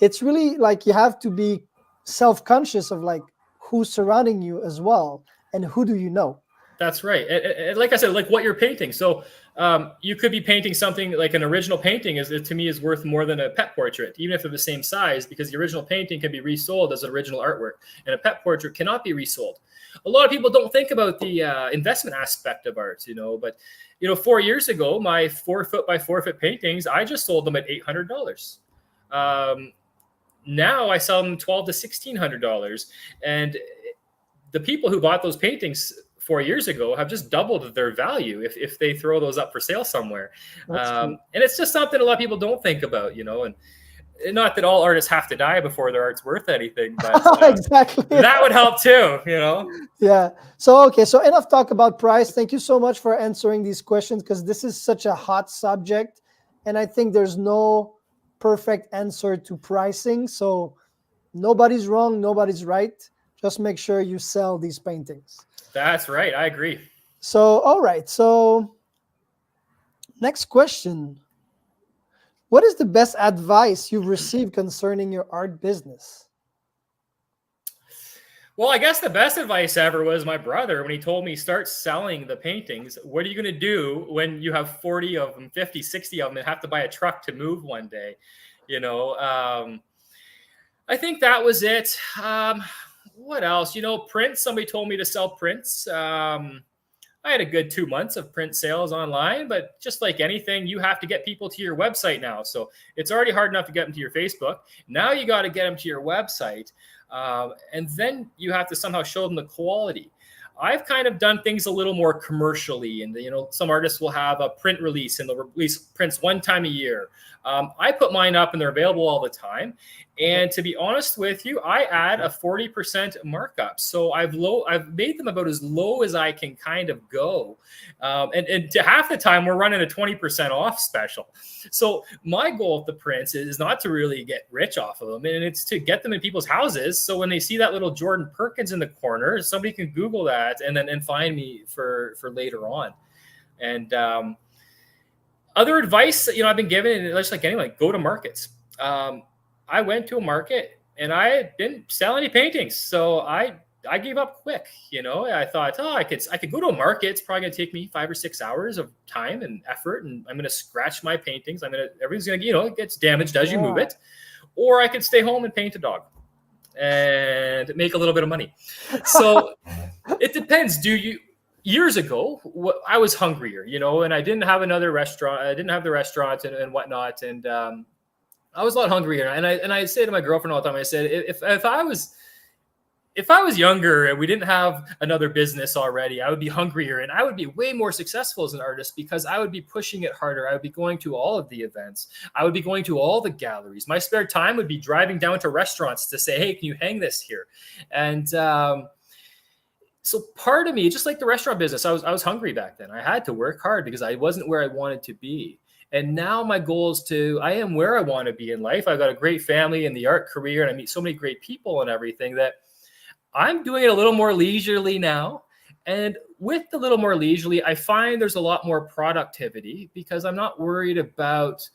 it's really like you have to be self-conscious of like who's surrounding you as well, and who do you know. That's right. And like I said, like what you're painting. So you could be painting something like an original painting to me is worth more than a pet portrait, even if they're the same size, because the original painting can be resold as an original artwork, and a pet portrait cannot be resold. A lot of people don't think about the investment aspect of art, but 4 years ago, my 4 foot by 4 foot paintings, I just sold them at $800. Now I sell them $1,200 to $1,600, and the people who bought those paintings 4 years ago have just doubled their value if they throw those up for sale somewhere. And it's just something a lot of people don't think about, and not that all artists have to die before their art's worth anything, but exactly. That would help too, Yeah. So, okay. So enough talk about price. Thank you so much for answering these questions, because this is such a hot subject. And I think there's no perfect answer to pricing. So nobody's wrong. Nobody's right. Just make sure you sell these paintings. That's right. I agree. So, all right. So next question. What is the best advice you've received concerning your art business? Well, I guess the best advice ever was my brother when he told me start selling the paintings. What are you going to do when you have 40 of them, 50, 60 of them and have to buy a truck to move one day? I think that was it. What else? Prints. Somebody told me to sell prints. I had a good 2 months of print sales online, but just like anything, you have to get people to your website now. So it's already hard enough to get them to your Facebook. Now you got to get them to your website. And then you have to somehow show them the quality. I've kind of done things a little more commercially, and some artists will have a print release and they'll release prints one time a year. I put mine up and they're available all the time. And to be honest with you, I add a 40% markup. So I've made them about as low as I can kind of go. And to half the time we're running a 20% off special. So my goal with the prints is not to really get rich off of them, and it's to get them in people's houses. So when they see that little Jordan Perkins in the corner, somebody can Google that and find me for later on. And other advice, I've been given, and just like anyone, go to markets. I went to a market and I didn't sell any paintings, so I gave up quick. I thought, I could go to a market. It's probably going to take me 5 or 6 hours of time and effort, and I'm going to scratch my paintings. Everything's going to, it gets damaged as you move it. Or I could stay home and paint a dog and make a little bit of money. So it depends. Years ago, I was hungrier, and I didn't have another restaurant. I didn't have the restaurant and whatnot. And I was a lot hungrier. And I say to my girlfriend all the time, I said, if I was younger and we didn't have another business already, I would be hungrier and I would be way more successful as an artist, because I would be pushing it harder. I would be going to all of the events. I would be going to all the galleries. My spare time would be driving down to restaurants to say, hey, can you hang this here? And so part of me, just like the restaurant business, I was hungry back then. I had to work hard because I wasn't where I wanted to be. And now my goal is I am where I want to be in life. I've got a great family in the art career, and I meet so many great people and everything that I'm doing it a little more leisurely now. And with the little more leisurely, I find there's a lot more productivity because I'm not worried about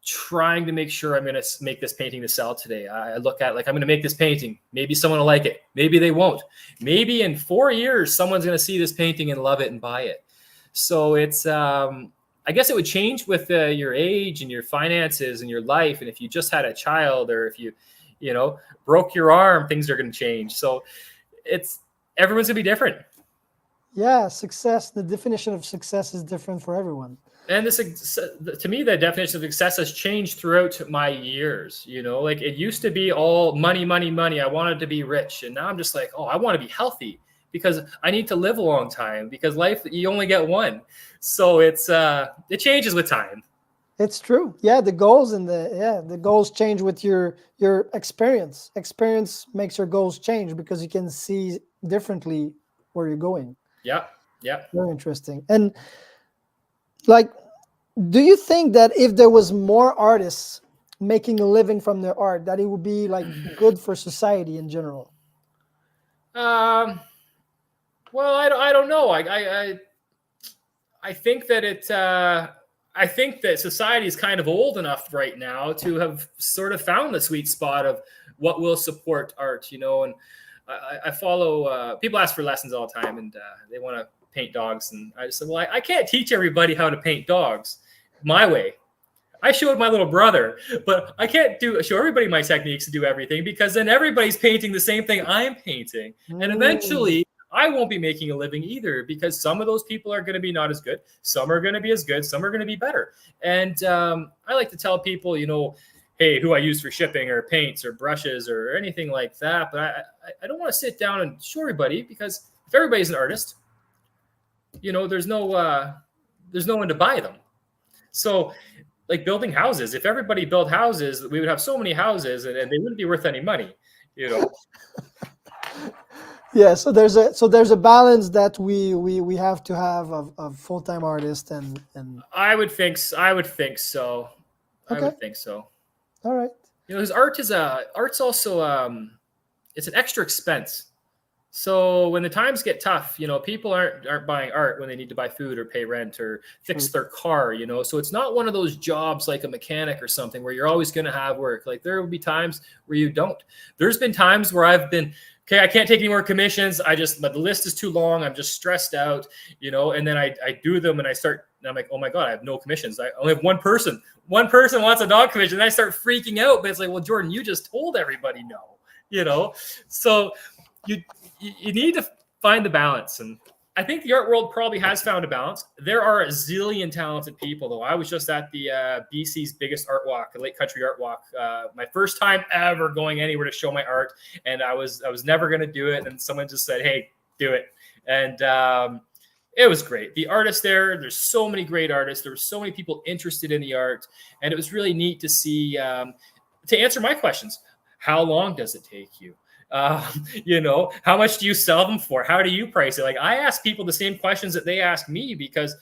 trying to make sure I'm going to make this painting to sell today. I look at I'm going to make this painting. Maybe someone will like it. Maybe they won't. Maybe in 4 years, someone's going to see this painting and love it and buy it. So it's, I guess it would change with your age and your finances and your life. And if you just had a child, or if you broke your arm, things are going to change. So everyone's going to be different. Yeah. Success. The definition of success is different for everyone. And to me, the definition of success has changed throughout my years. It used to be all money, money, money. I wanted to be rich. And now I'm just like, I want to be healthy because I need to live a long time, because life, you only get one. So it changes with time. It's true. Yeah. The goals the goals change with your experience. Experience makes your goals change because you can see differently where you're going. Yeah. Yeah. Very interesting. And do you think that if there was more artists making a living from their art, that it would be good for society in general? Well, I don't know. I think that I think that society is kind of old enough right now to have sort of found the sweet spot of what will support art, and I follow people ask for lessons all the time, and they want to paint dogs, and I just said, well, I can't teach everybody how to paint dogs my way. I showed my little brother, but I can't show everybody my techniques to do everything, because then everybody's painting the same thing I'm painting. And eventually I won't be making a living either, because some of those people are going to be not as good. Some are going to be as good. Some are going to be better. And I like to tell people, hey, who I use for shipping or paints or brushes or anything like that. But I don't want to sit down and show everybody, because if everybody's an artist, there's no one to buy them. So like building houses, if everybody built houses, we would have so many houses, and they wouldn't be worth any money, Yeah, so there's a balance that we have to have of full-time artists and I would think so. Okay. I would think so. All right. Because art's also it's an extra expense. So when the times get tough, people aren't buying art when they need to buy food or pay rent or fix their car, So it's not one of those jobs like a mechanic or something where you're always going to have work. Like there will be times where you don't. There's been times where I've been, okay, I can't take any more commissions. But the list is too long. I'm just stressed out, and then I do them, and I'm like, oh my God, I have no commissions. I only have one person. One person wants a dog commission. And I start freaking out. But it's like, well, Jordan, you just told everybody no, So you need to find the balance. And I think the art world probably has found a balance. There are a zillion talented people, though. I was just at the BC's biggest art walk, the Lake Country Art Walk, my first time ever going anywhere to show my art. And I was never going to do it. And someone just said, hey, do it. And it was great. The artists there's so many great artists. There were so many people interested in the art. And it was really neat to see, to answer my questions. How long does it take you? How much do you sell them for? How do you price it? Like I ask people the same questions that they ask me, because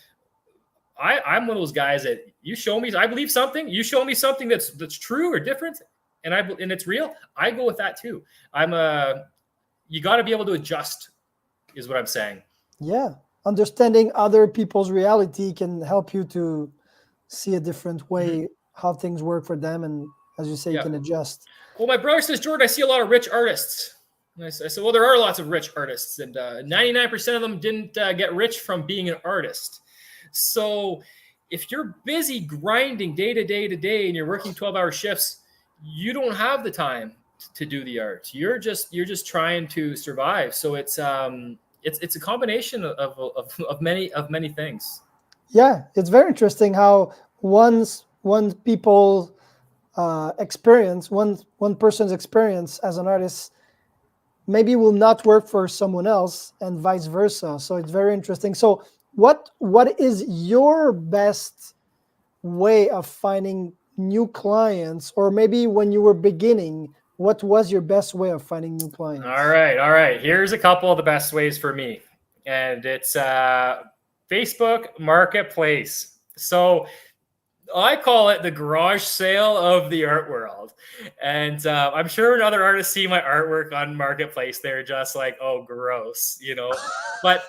I'm one of those guys that you show me, I believe something, you show me something that's true or different, and it's real. I go with that too. You got to be able to adjust, is what I'm saying. Yeah. Understanding other people's reality can help you to see a different way how things work for them. And as you say, you can adjust. Well, my brother says, Jordan, I see a lot of rich artists. And I said, well, there are lots of rich artists, and 99% of them didn't get rich from being an artist. So if you're busy grinding day to day and you're working 12-hour shifts, you don't have the time to do the art. You're just trying to survive. So it's a combination of many things. Yeah, it's very interesting how one people experience, one person's experience as an artist maybe will not work for someone else, and vice versa. So it's very interesting. So what is your best way of finding new clients, or maybe when you were beginning, what was your best way of finding new clients? All right. Here's a couple of the best ways for me, and it's Facebook Marketplace. So I call it the garage sale of the art world. And I'm sure when other artists see my artwork on Marketplace, they're just like, oh, gross, But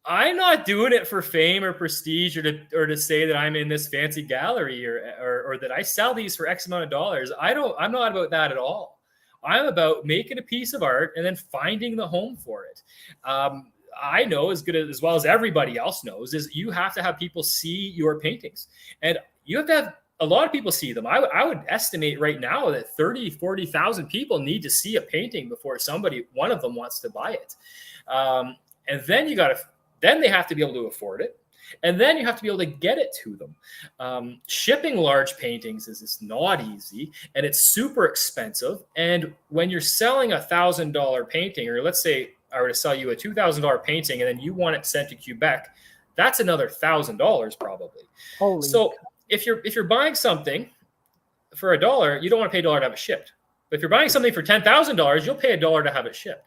I'm not doing it for fame or prestige or to say that I'm in this fancy gallery or that I sell these for X amount of dollars. I'm not about that at all. I'm about making a piece of art and then finding the home for it. I know as well as everybody else knows is you have to have people see your paintings, and you have to have a lot of people see them. I would estimate right now that 40,000 people need to see a painting before one of them wants to buy it. And then then they have to be able to afford it. And then you have to be able to get it to them. Shipping large paintings is not easy, and it's super expensive. And when you're selling $1,000 painting, or let's say I were to sell you a $2,000 painting and then you want it sent to Quebec, that's another $1,000 probably. Holy so if you're buying something for $1, you don't want to pay $1 to have it shipped. But if you're buying something for $10,000, you'll pay $1 to have it shipped.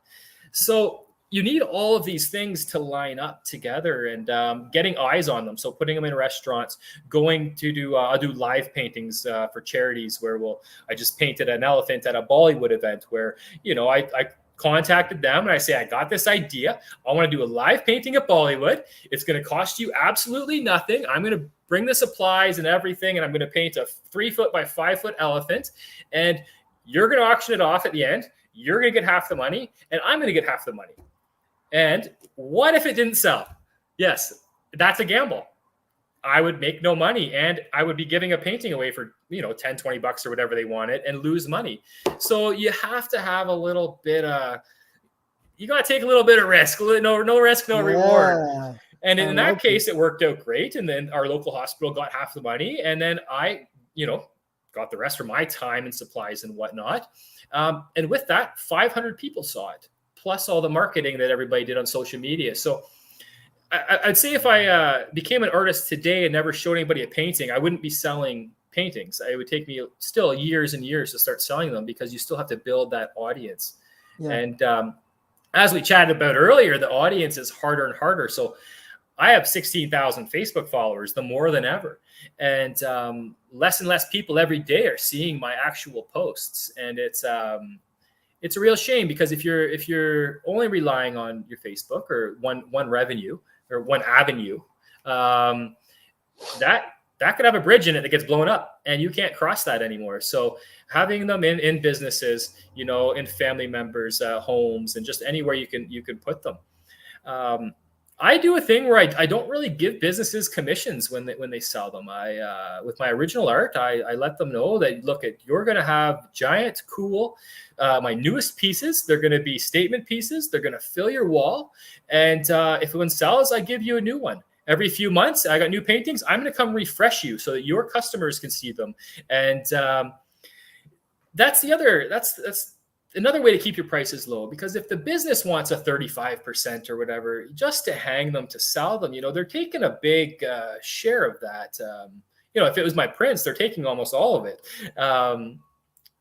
So you need all of these things to line up together, and getting eyes on them. So putting them in restaurants, going to do I'll do live paintings for charities where I just painted an elephant at a Bollywood event where I contacted them and I say, I got this idea. I want to do a live painting at Bollywood. It's going to cost you absolutely nothing. I'm going to bring the supplies and everything, and I'm going to paint a 3 foot by 5 foot elephant, and you're going to auction it off at the end. You're going to get half the money and I'm going to get half the money. And what if it didn't sell? Yes, that's a gamble. I would make no money and I would be giving a painting away for, $10, $20 or whatever they wanted and lose money. So you have to have a little bit you got to take a little bit of risk. No risk, no reward. And in that case, it worked out great. And then our local hospital got half the money. And then I, got the rest for my time and supplies and whatnot. And with that, 500 people saw it, plus all the marketing that everybody did on social media. So I'd say if I became an artist today and never showed anybody a painting, I wouldn't be selling paintings. It would take me still years and years to start selling them because you still have to build that audience. Yeah. And as we chatted about earlier, the audience is harder and harder. So I have 16,000 Facebook followers, the more than ever. And less and less people every day are seeing my actual posts. And it's a real shame because if you're only relying on your Facebook or one revenue or one avenue, that could have a bridge in it that gets blown up and you can't cross that anymore. So having them in businesses, in family members' homes and just anywhere you can put them. I do a thing where I don't really give businesses commissions when they sell them. With my original art, I let them know that, you're going to have giant, cool, my newest pieces. They're going to be statement pieces. They're going to fill your wall. And if one sells, I give you a new one. Every few months, I got new paintings. I'm going to come refresh you so that your customers can see them. And that's another way to keep your prices low, because if the business wants a 35% or whatever, just to hang them, to sell them, they're taking a big share of that. If it was my prints, they're taking almost all of it.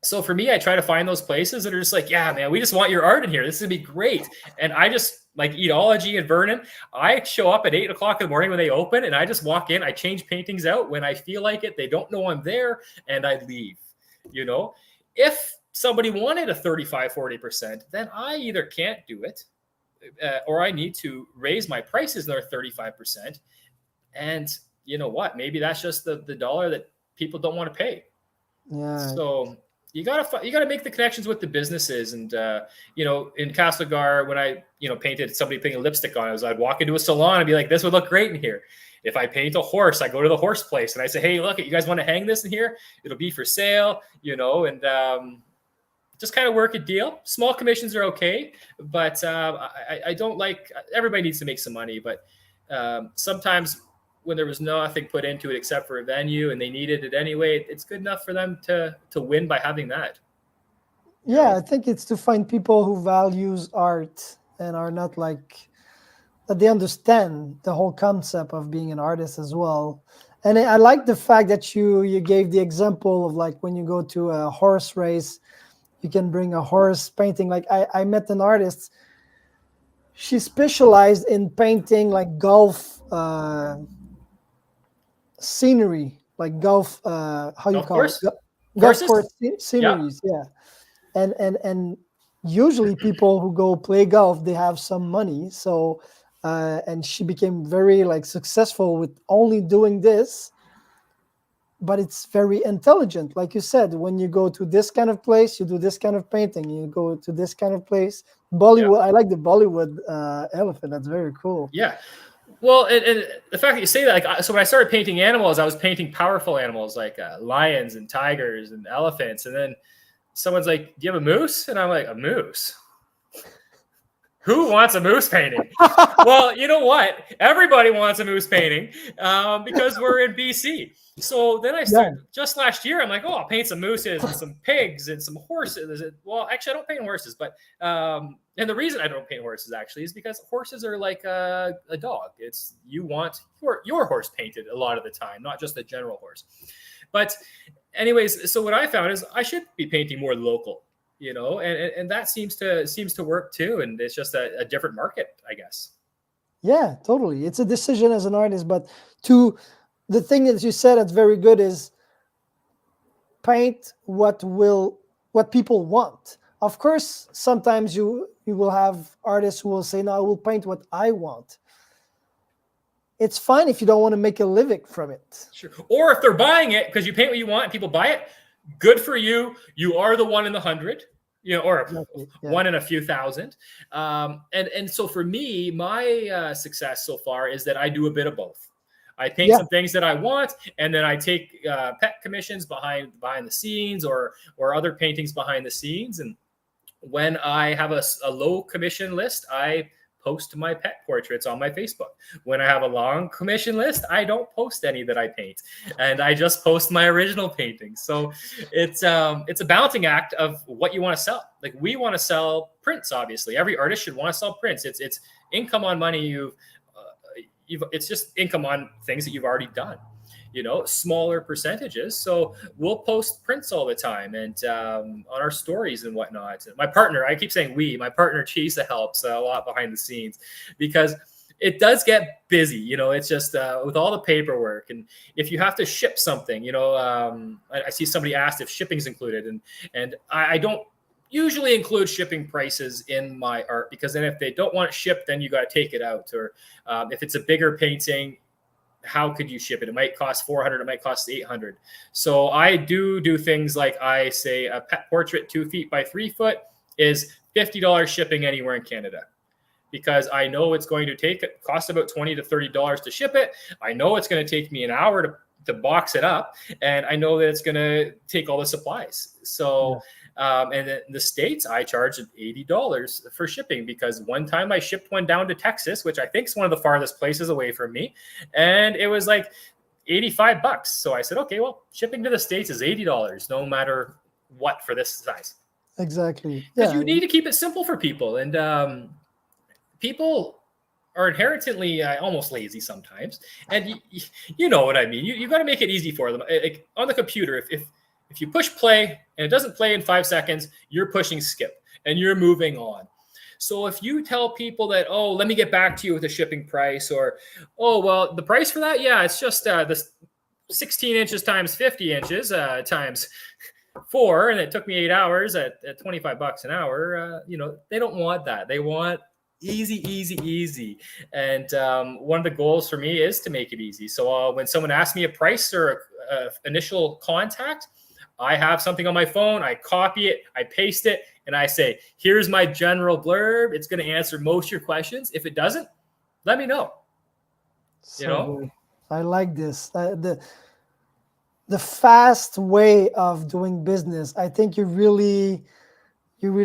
So for me, I try to find those places that are just like, yeah, man, we just want your art in here. This is gonna be great. And I just like Eatology and Vernon. I show up at 8:00 in the morning when they open and I just walk in, I change paintings out when I feel like it. They don't know I'm there and I leave, If somebody wanted a 35-40%, then I either can't do it or I need to raise my prices another 35%. And you know what? Maybe that's just the dollar that people don't want to pay. Yeah. So you gotta make the connections with the businesses. And in Castlegar, when I painted somebody putting a lipstick on, I'd walk into a salon and be like, this would look great in here. If I paint a horse, I go to the horse place and I say, hey, look, you guys want to hang this in here? It'll be for sale, and just kind of work a deal. Small commissions are okay, but I don't like, everybody needs to make some money, but sometimes when there was nothing put into it except for a venue and they needed it anyway, it's good enough for them to win by having that. Yeah, I think it's to find people who values art and are not like, that they understand the whole concept of being an artist as well. And I like the fact that you gave the example of like when you go to a horse race, you can bring a horse painting. Like I met an artist, she specialized in painting like golf scenery, like golf, golf course sceneries. Yeah. And usually people who go play golf, they have some money. So, and she became very like successful with only doing this. But it's very intelligent. Like you said, when you go to this kind of place, you do this kind of painting. You go to this kind of place. Bollywood, yeah. I like the Bollywood elephant. That's very cool. Yeah. Well, and the fact that you say that, like, so when I started painting animals, I was painting powerful animals like lions and tigers and elephants. And then someone's like, do you have a moose? And I'm like, a moose? Who wants a moose painting? Well, you know what? Everybody wants a moose painting because we're in BC. So then I started just last year. I'm like, oh, I'll paint some mooses and some pigs and some horses. Well, actually, I don't paint horses, but and the reason I don't paint horses actually is because horses are like a dog. It's you want your horse painted a lot of the time, not just the general horse. But anyways, so what I found is I should be painting more local. And that seems to work too. And it's just a different market, I guess. Yeah, totally. It's a decision as an artist, but the thing that you said that's very good is paint what people want. Of course, sometimes you will have artists who will say, no, I will paint what I want. It's fine if you don't want to make a living from it. Sure. Or if they're buying it because you paint what you want and people buy it, good for you. You are the one in the 100. or Exactly. Yeah. one in a few thousand. And so for me, my success so far is that I do a bit of both. I paint Yeah. some things that I want, and then I take pet commissions behind the scenes, or other paintings behind the scenes. And when I have a low commission list, I post my pet portraits on my Facebook. When I have a long commission list, I don't post any that I paint, and I just post my original paintings. So it's a balancing act of what you want to sell. Like, we want to sell prints. Obviously, every artist should want to sell prints. It's income on money it's just income on things that you've already done, smaller percentages. So we'll post prints all the time, and on our stories and whatnot. My partner, I keep saying my partner Chisa helps a lot behind the scenes, because it does get busy. It's just with all the paperwork, and if you have to ship something, I see somebody asked if shipping's included, and I don't usually include shipping prices in my art, because then if they don't want it shipped, then you got to take it out. Or if it's a bigger painting, how could you ship it? It might cost 400, it might cost 800. So I do things like, I say a pet portrait 2 feet by 3 foot is $50 shipping anywhere in Canada, because I know it's going to cost about $20 to $30 to ship it. I know it's going to take me an hour to box it up, and I know that it's going to take all the supplies. So and in the States, I charge $80 for shipping, because one time I shipped one down to Texas, which I think is one of the farthest places away from me, and it was like $85. So I said, okay, well, shipping to the States is $80, no matter what, for this size. Exactly. Because you need to keep it simple for people, and people are inherently almost lazy sometimes, and you know what I mean. You got to make it easy for them. Like on the computer, if you push play and it doesn't play in 5 seconds, you're pushing skip and you're moving on. So if you tell people that, oh, let me get back to you with a shipping price, or, oh, well, the price for that, yeah, it's just this 16 inches times 50 inches times 4, and it took me 8 hours at $25 an hour. They don't want that. They want easy. And one of the goals for me is to make it easy. So when someone asks me a price or initial contact, I have something on my phone, I copy it, I paste it, and I say, here's my general blurb. It's going to answer most of your questions. If it doesn't, let me know. Good. I like this. The fast way of doing business. I think you really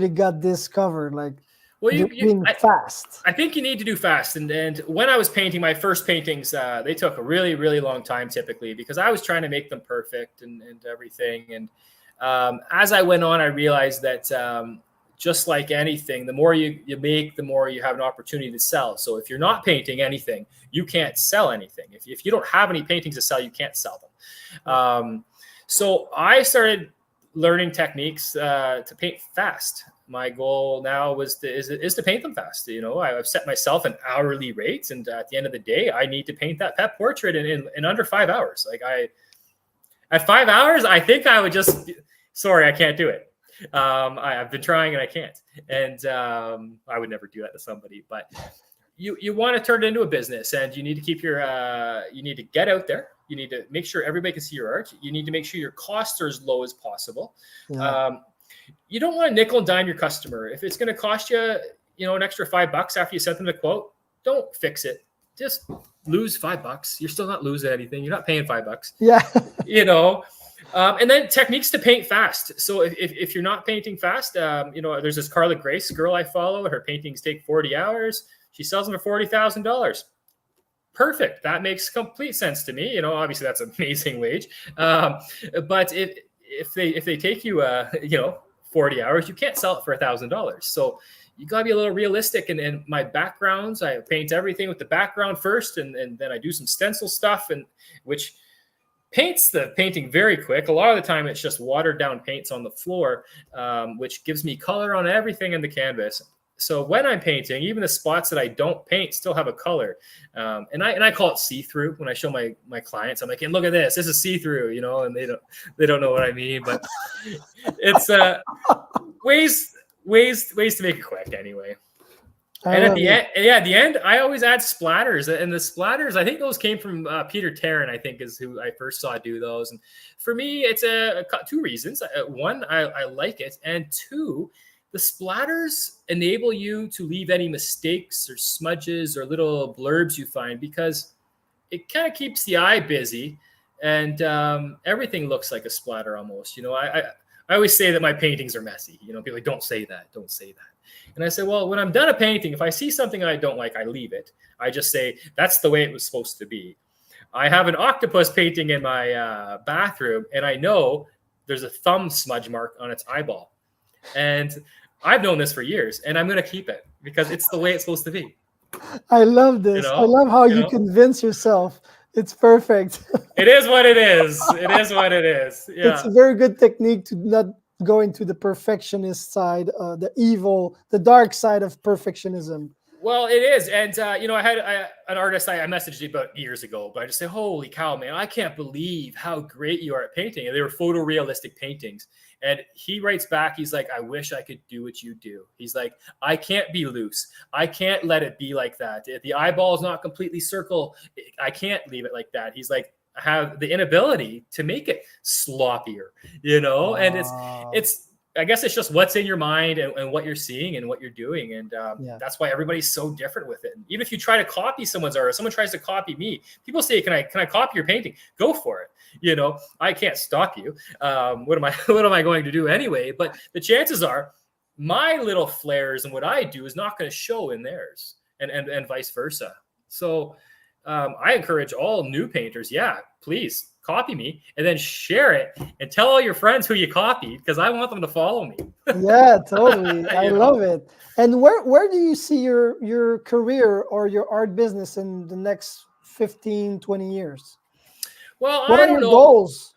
got this covered. Like, well, being fast. I think you need to do fast. And when I was painting my first paintings, they took a really, really long time typically, because I was trying to make them perfect and everything. And as I went on, I realized that just like anything, the more you make, the more you have an opportunity to sell. So if you're not painting anything, you can't sell anything. If you don't have any paintings to sell, you can't sell them. So I started learning techniques to paint fast. My goal now is to paint them fast. I've set myself an hourly rate, and at the end of the day, I need to paint that pet portrait in under 5 hours. Like at 5 hours, I think I would just, sorry, I can't do it. I've been trying and I can't. And I would never do that to somebody, but you want to turn it into a business, and you need to keep you need to get out there. You need to make sure everybody can see your art. You need to make sure your costs are as low as possible. Yeah. You don't want to nickel and dime your customer. If it's going to cost you, an extra $5 after you sent them the quote, don't fix it. Just lose $5. You're still not losing anything. You're not paying $5. Yeah. And then techniques to paint fast. So if you're not painting fast, there's this Carla Grace girl I follow. Her paintings take 40 hours. She sells them for $40,000. Perfect. That makes complete sense to me. Obviously that's an amazing wage. But if they take you, 40 hours, you can't sell it for $1,000. So you got to be a little realistic. And my backgrounds, I paint everything with the background first, and then I do some stencil stuff, and which paints the painting very quick. A lot of the time it's just watered down paints on the floor, which gives me color on everything in the canvas. So when I'm painting, even the spots that I don't paint still have a color. And I call it see-through. When I show my clients, I'm like, hey, look at this. This is see-through, and they don't know what I mean, but it's ways to make it quick anyway. And at the end, I always add splatters. And the splatters, I think those came from Peter Tarrant, I think is who I first saw do those. And for me, it's two reasons. One, I like it. And two, the splatters enable you to leave any mistakes or smudges or little blurbs you find, because it kind of keeps the eye busy, and everything looks like a splatter almost. I always say that my paintings are messy. People like, don't say that, don't say that. And I say, well, when I'm done a painting, if I see something I don't like, I leave it. I just say, that's the way it was supposed to be. I have an octopus painting in my bathroom, and I know there's a thumb smudge mark on its eyeball. And I've known this for years, and I'm going to keep it because it's the way it's supposed to be. I love this. I love how you convince yourself. It's perfect. It is what it is. It is what it is. Yeah. It's a very good technique to not go into the perfectionist side, the dark side of perfectionism. Well, it is. And, I had an artist I messaged about years ago, but I just say, holy cow, man, I can't believe how great you are at painting. And they were photorealistic paintings. And he writes back, he's like, I wish I could do what you do. He's like, I can't be loose. I can't let it be like that. If the eyeball is not completely circle, I can't leave it like that. He's like, I have the inability to make it sloppier, and it's, I guess it's just what's in your mind and what you're seeing and what you're doing. And that's why everybody's so different with it. And even if you try to copy someone's art, or someone tries to copy me, people say, can I copy your painting? Go for it. I can't stop you. What am I going to do anyway? But the chances are my little flares and what I do is not going to show in theirs, and vice versa. So I encourage all new painters, please copy me and then share it and tell all your friends who you copied, because I want them to follow me. Yeah, totally. I love it. And where do you see your career or your art business in the next 15, 20 years? Well, what I are don't your know. goals?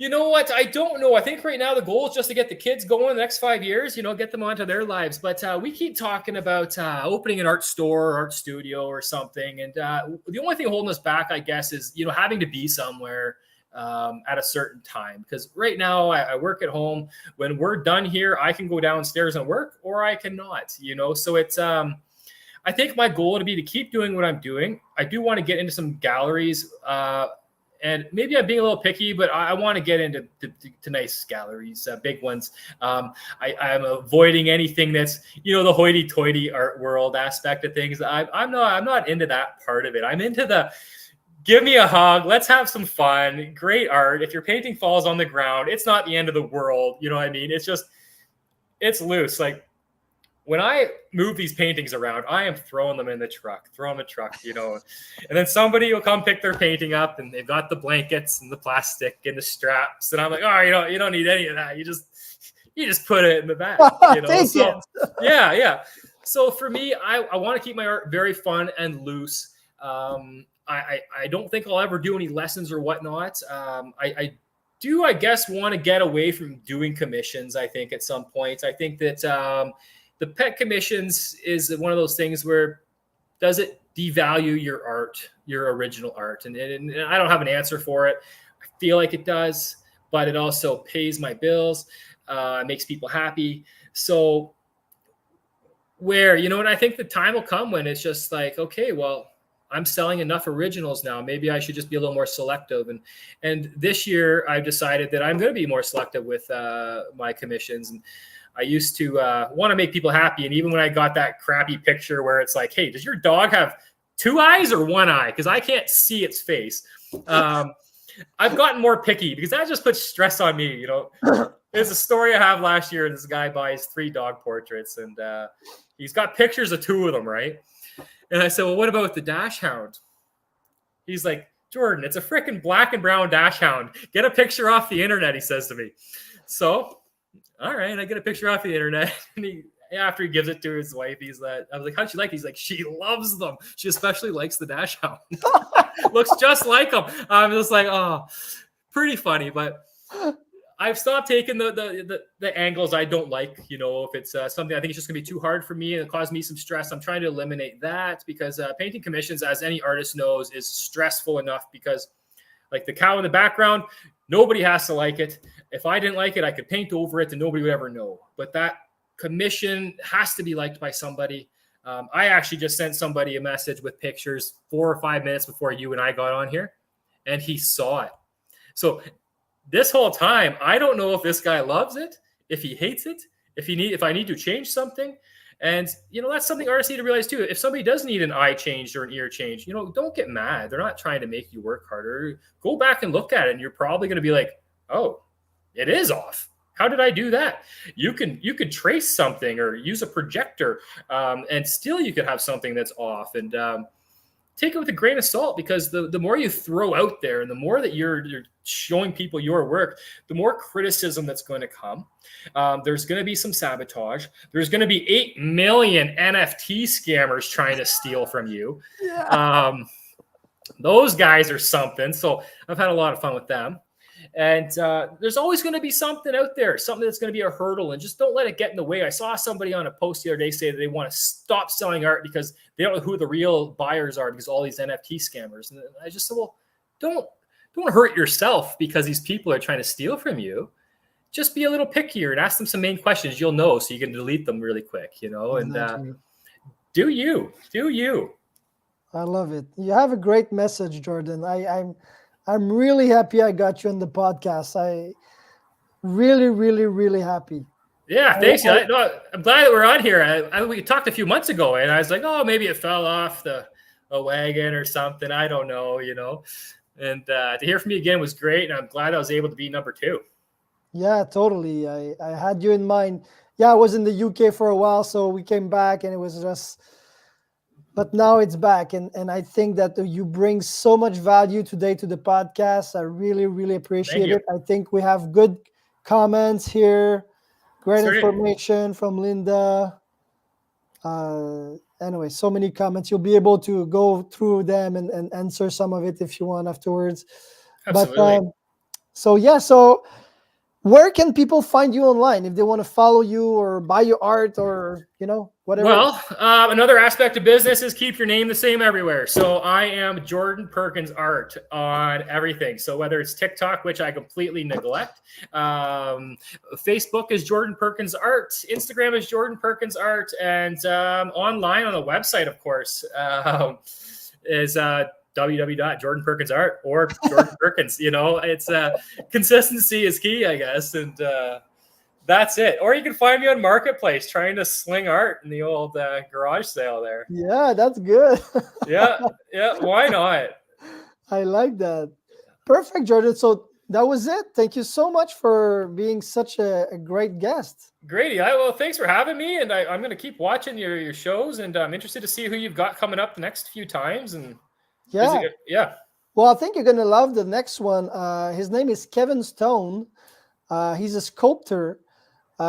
You know what? I don't know. I think right now the goal is just to get the kids going the next 5 years, get them onto their lives. But we keep talking about opening an art store, art studio or something. And the only thing holding us back, I guess, is, having to be somewhere at a certain time. Because right now I work at home. When we're done here, I can go downstairs and work, or I cannot, So it's, I think my goal would be to keep doing what I'm doing. I do want to get into some galleries, and maybe I'm being a little picky, but I want to get into to nice galleries, big ones. I'm avoiding anything that's, the hoity-toity art world aspect of things. I'm not into that part of it. I'm into the, give me a hug, let's have some fun, great art. If your painting falls on the ground, it's not the end of the world. You know what I mean? It's just, it's loose. Like, when I move these paintings around, I am throwing them in the truck, and then somebody will come pick their painting up, and they've got the blankets and the plastic and the straps. And I'm like, oh, you don't need any of that. You just put it in the back, Yeah. So for me, I want to keep my art very fun and loose. I don't think I'll ever do any lessons or whatnot. I do, I guess, want to get away from doing commissions, I think, at some point. I think that, the pet commissions is one of those things where, does it devalue your art, your original art? And I don't have an answer for it. I feel like it does, but it also pays my bills, makes people happy. So and I think the time will come when it's just like, okay, well, I'm selling enough originals now. Maybe I should just be a little more selective. And this year I've decided that I'm going to be more selective with my commissions. And I used to want to make people happy. And even when I got that crappy picture where it's like, hey, does your dog have 2 eyes or 1 eye? Because I can't see its face. I've gotten more picky because that just puts stress on me. There's a story I have last year. This guy buys 3 dog portraits, and he's got pictures of 2 of them, right? And I said, well, what about the dash hound? He's like, Jordan, it's a freaking black and brown dash hound. Get a picture off the internet, he says to me. So, all right, I get a picture off the internet, and after he gives it to his wife, I was like, how'd she like it? He's like, she loves them. She especially likes the dash hound. Looks just like them. I'm just like, oh, pretty funny. But I've stopped taking the angles I don't like. If it's something I think it's just gonna be too hard for me and it cause me some stress, I'm trying to eliminate that, because painting commissions, as any artist knows, is stressful enough, because like the cow in the background, nobody has to like it. If I didn't like it, I could paint over it and nobody would ever know. But that commission has to be liked by somebody. I actually just sent somebody a message with pictures 4 or 5 minutes before you and I got on here, and he saw it. So this whole time, I don't know if this guy loves it, if he hates it, if I need to change something. And that's something artists need to realize too. If somebody does need an eye change or an ear change, don't get mad. They're not trying to make you work harder. Go back and look at it, and you're probably going to be like, oh, it is off. How did I do that? You could trace something or use a projector, and still you could have something that's off. And take it with a grain of salt, because the more you throw out there and the more that you're showing people your work, the more criticism that's going to come. There's going to be some sabotage. There's going to be 8 million NFT scammers trying to steal from you. Yeah. Those guys are something. So I've had a lot of fun with them. And there's always going to be something out there, something that's going to be a hurdle, and just don't let it get in the way. I saw somebody on a post the other day say that they want to stop selling art because they don't know who the real buyers are, because all these NFT scammers. And I just said, well, don't hurt yourself because these people are trying to steal from you. Just be a little pickier and ask them some main questions you'll know, so you can delete them really quick, Exactly. and do you. I love it. You have a great message, Jordan. I'm really happy I got you on the podcast. I really, really, really happy. Yeah, thanks. I'm glad that we're on here. We talked a few months ago, and I was like, oh, maybe it fell off a wagon or something. I don't know, And to hear from you again was great, and I'm glad I was able to be number 2. Yeah, totally. I had you in mind. Yeah, I was in the UK for a while, so we came back, and it was just... But now it's back, and I think that you bring so much value today to the podcast. I really, really appreciate it. I think we have good comments here, great information from Linda. Anyway, so many comments. You'll be able to go through them and answer some of it if you want afterwards. Absolutely. But so where can people find you online if they want to follow you or buy your art or, whatever? Well, another aspect of business is keep your name the same everywhere. So I am Jordan Perkins Art on everything. So whether it's TikTok, which I completely neglect, Facebook is Jordan Perkins Art, Instagram is Jordan Perkins Art, and online on the website, of course, is www.jordanperkinsart or Jordan Perkins. It's consistency is key, I guess. And that's it. Or you can find me on Marketplace trying to sling art in the old garage sale there. Yeah, that's good. Yeah. Why not? I like that. Perfect, Jordan. So that was it. Thank you so much for being such a great guest. Great. Well, thanks for having me. And I'm going to keep watching your shows, and I'm interested to see who you've got coming up the next few times. And yeah. Well, I think you're going to love the next one. His name is Kevin Stone. He's a sculptor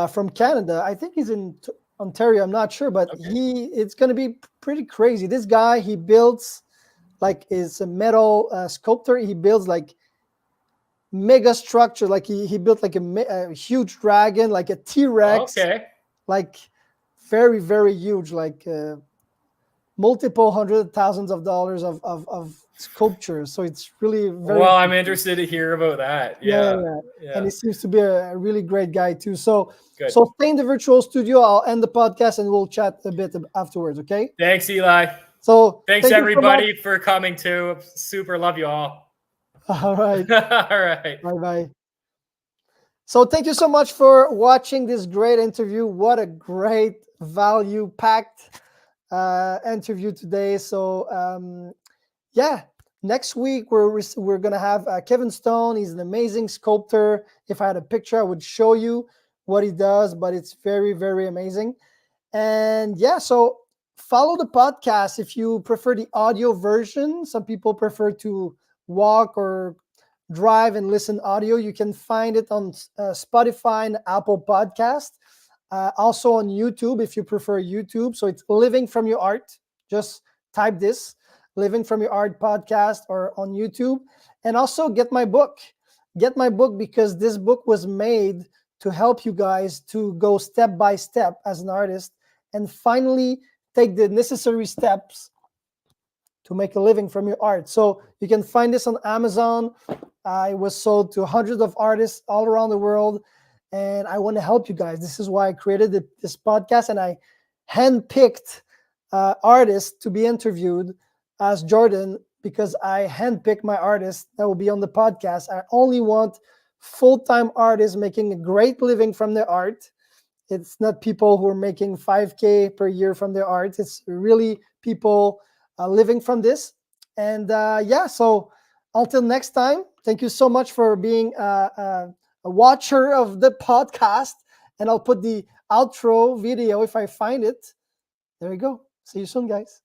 from Canada. I think he's in Ontario. I'm not sure, but it's going to be pretty crazy. This guy, he builds is a metal sculptor. He builds mega structure. He built a huge dragon, like a T-Rex. Okay. Very, very huge, multiple $100,000s of sculptures. So it's really very... Well, I'm interested to hear about that. Yeah. And he seems to be a really great guy too. So stay in the virtual studio. I'll end the podcast and we'll chat a bit afterwards. Okay. Thanks, Eli. So thanks everybody for coming too. Super love you all. All right. All right. Bye-bye. So thank you so much for watching this great interview. What a great value-packed interview today. So next week we're gonna have Kevin Stone. He's an amazing sculptor. If I had a picture, I would show you what he does, but it's very, very amazing. And so follow the podcast if you prefer the audio version. Some people prefer to walk or drive and listen audio. You can find it on Spotify and Apple Podcast. Also on YouTube if you prefer YouTube. So it's Living From Your Art. Just type this, Living From Your Art podcast, or on YouTube. And also get my book. Get my book, because this book was made to help you guys to go step by step as an artist and finally take the necessary steps to make a living from your art. So you can find this on Amazon. It was sold to hundreds of artists all around the world. And I want to help you guys. This is why I created this podcast, and I handpicked artists to be interviewed as Jordan, because I handpicked my artists that will be on the podcast. I only want full-time artists making a great living from their art. It's not people who are making 5K per year from their art. It's really people living from this. And yeah, so until next time, thank you so much for being a watcher of the podcast. And I'll put the outro video if I find it. There you go. See you soon, guys.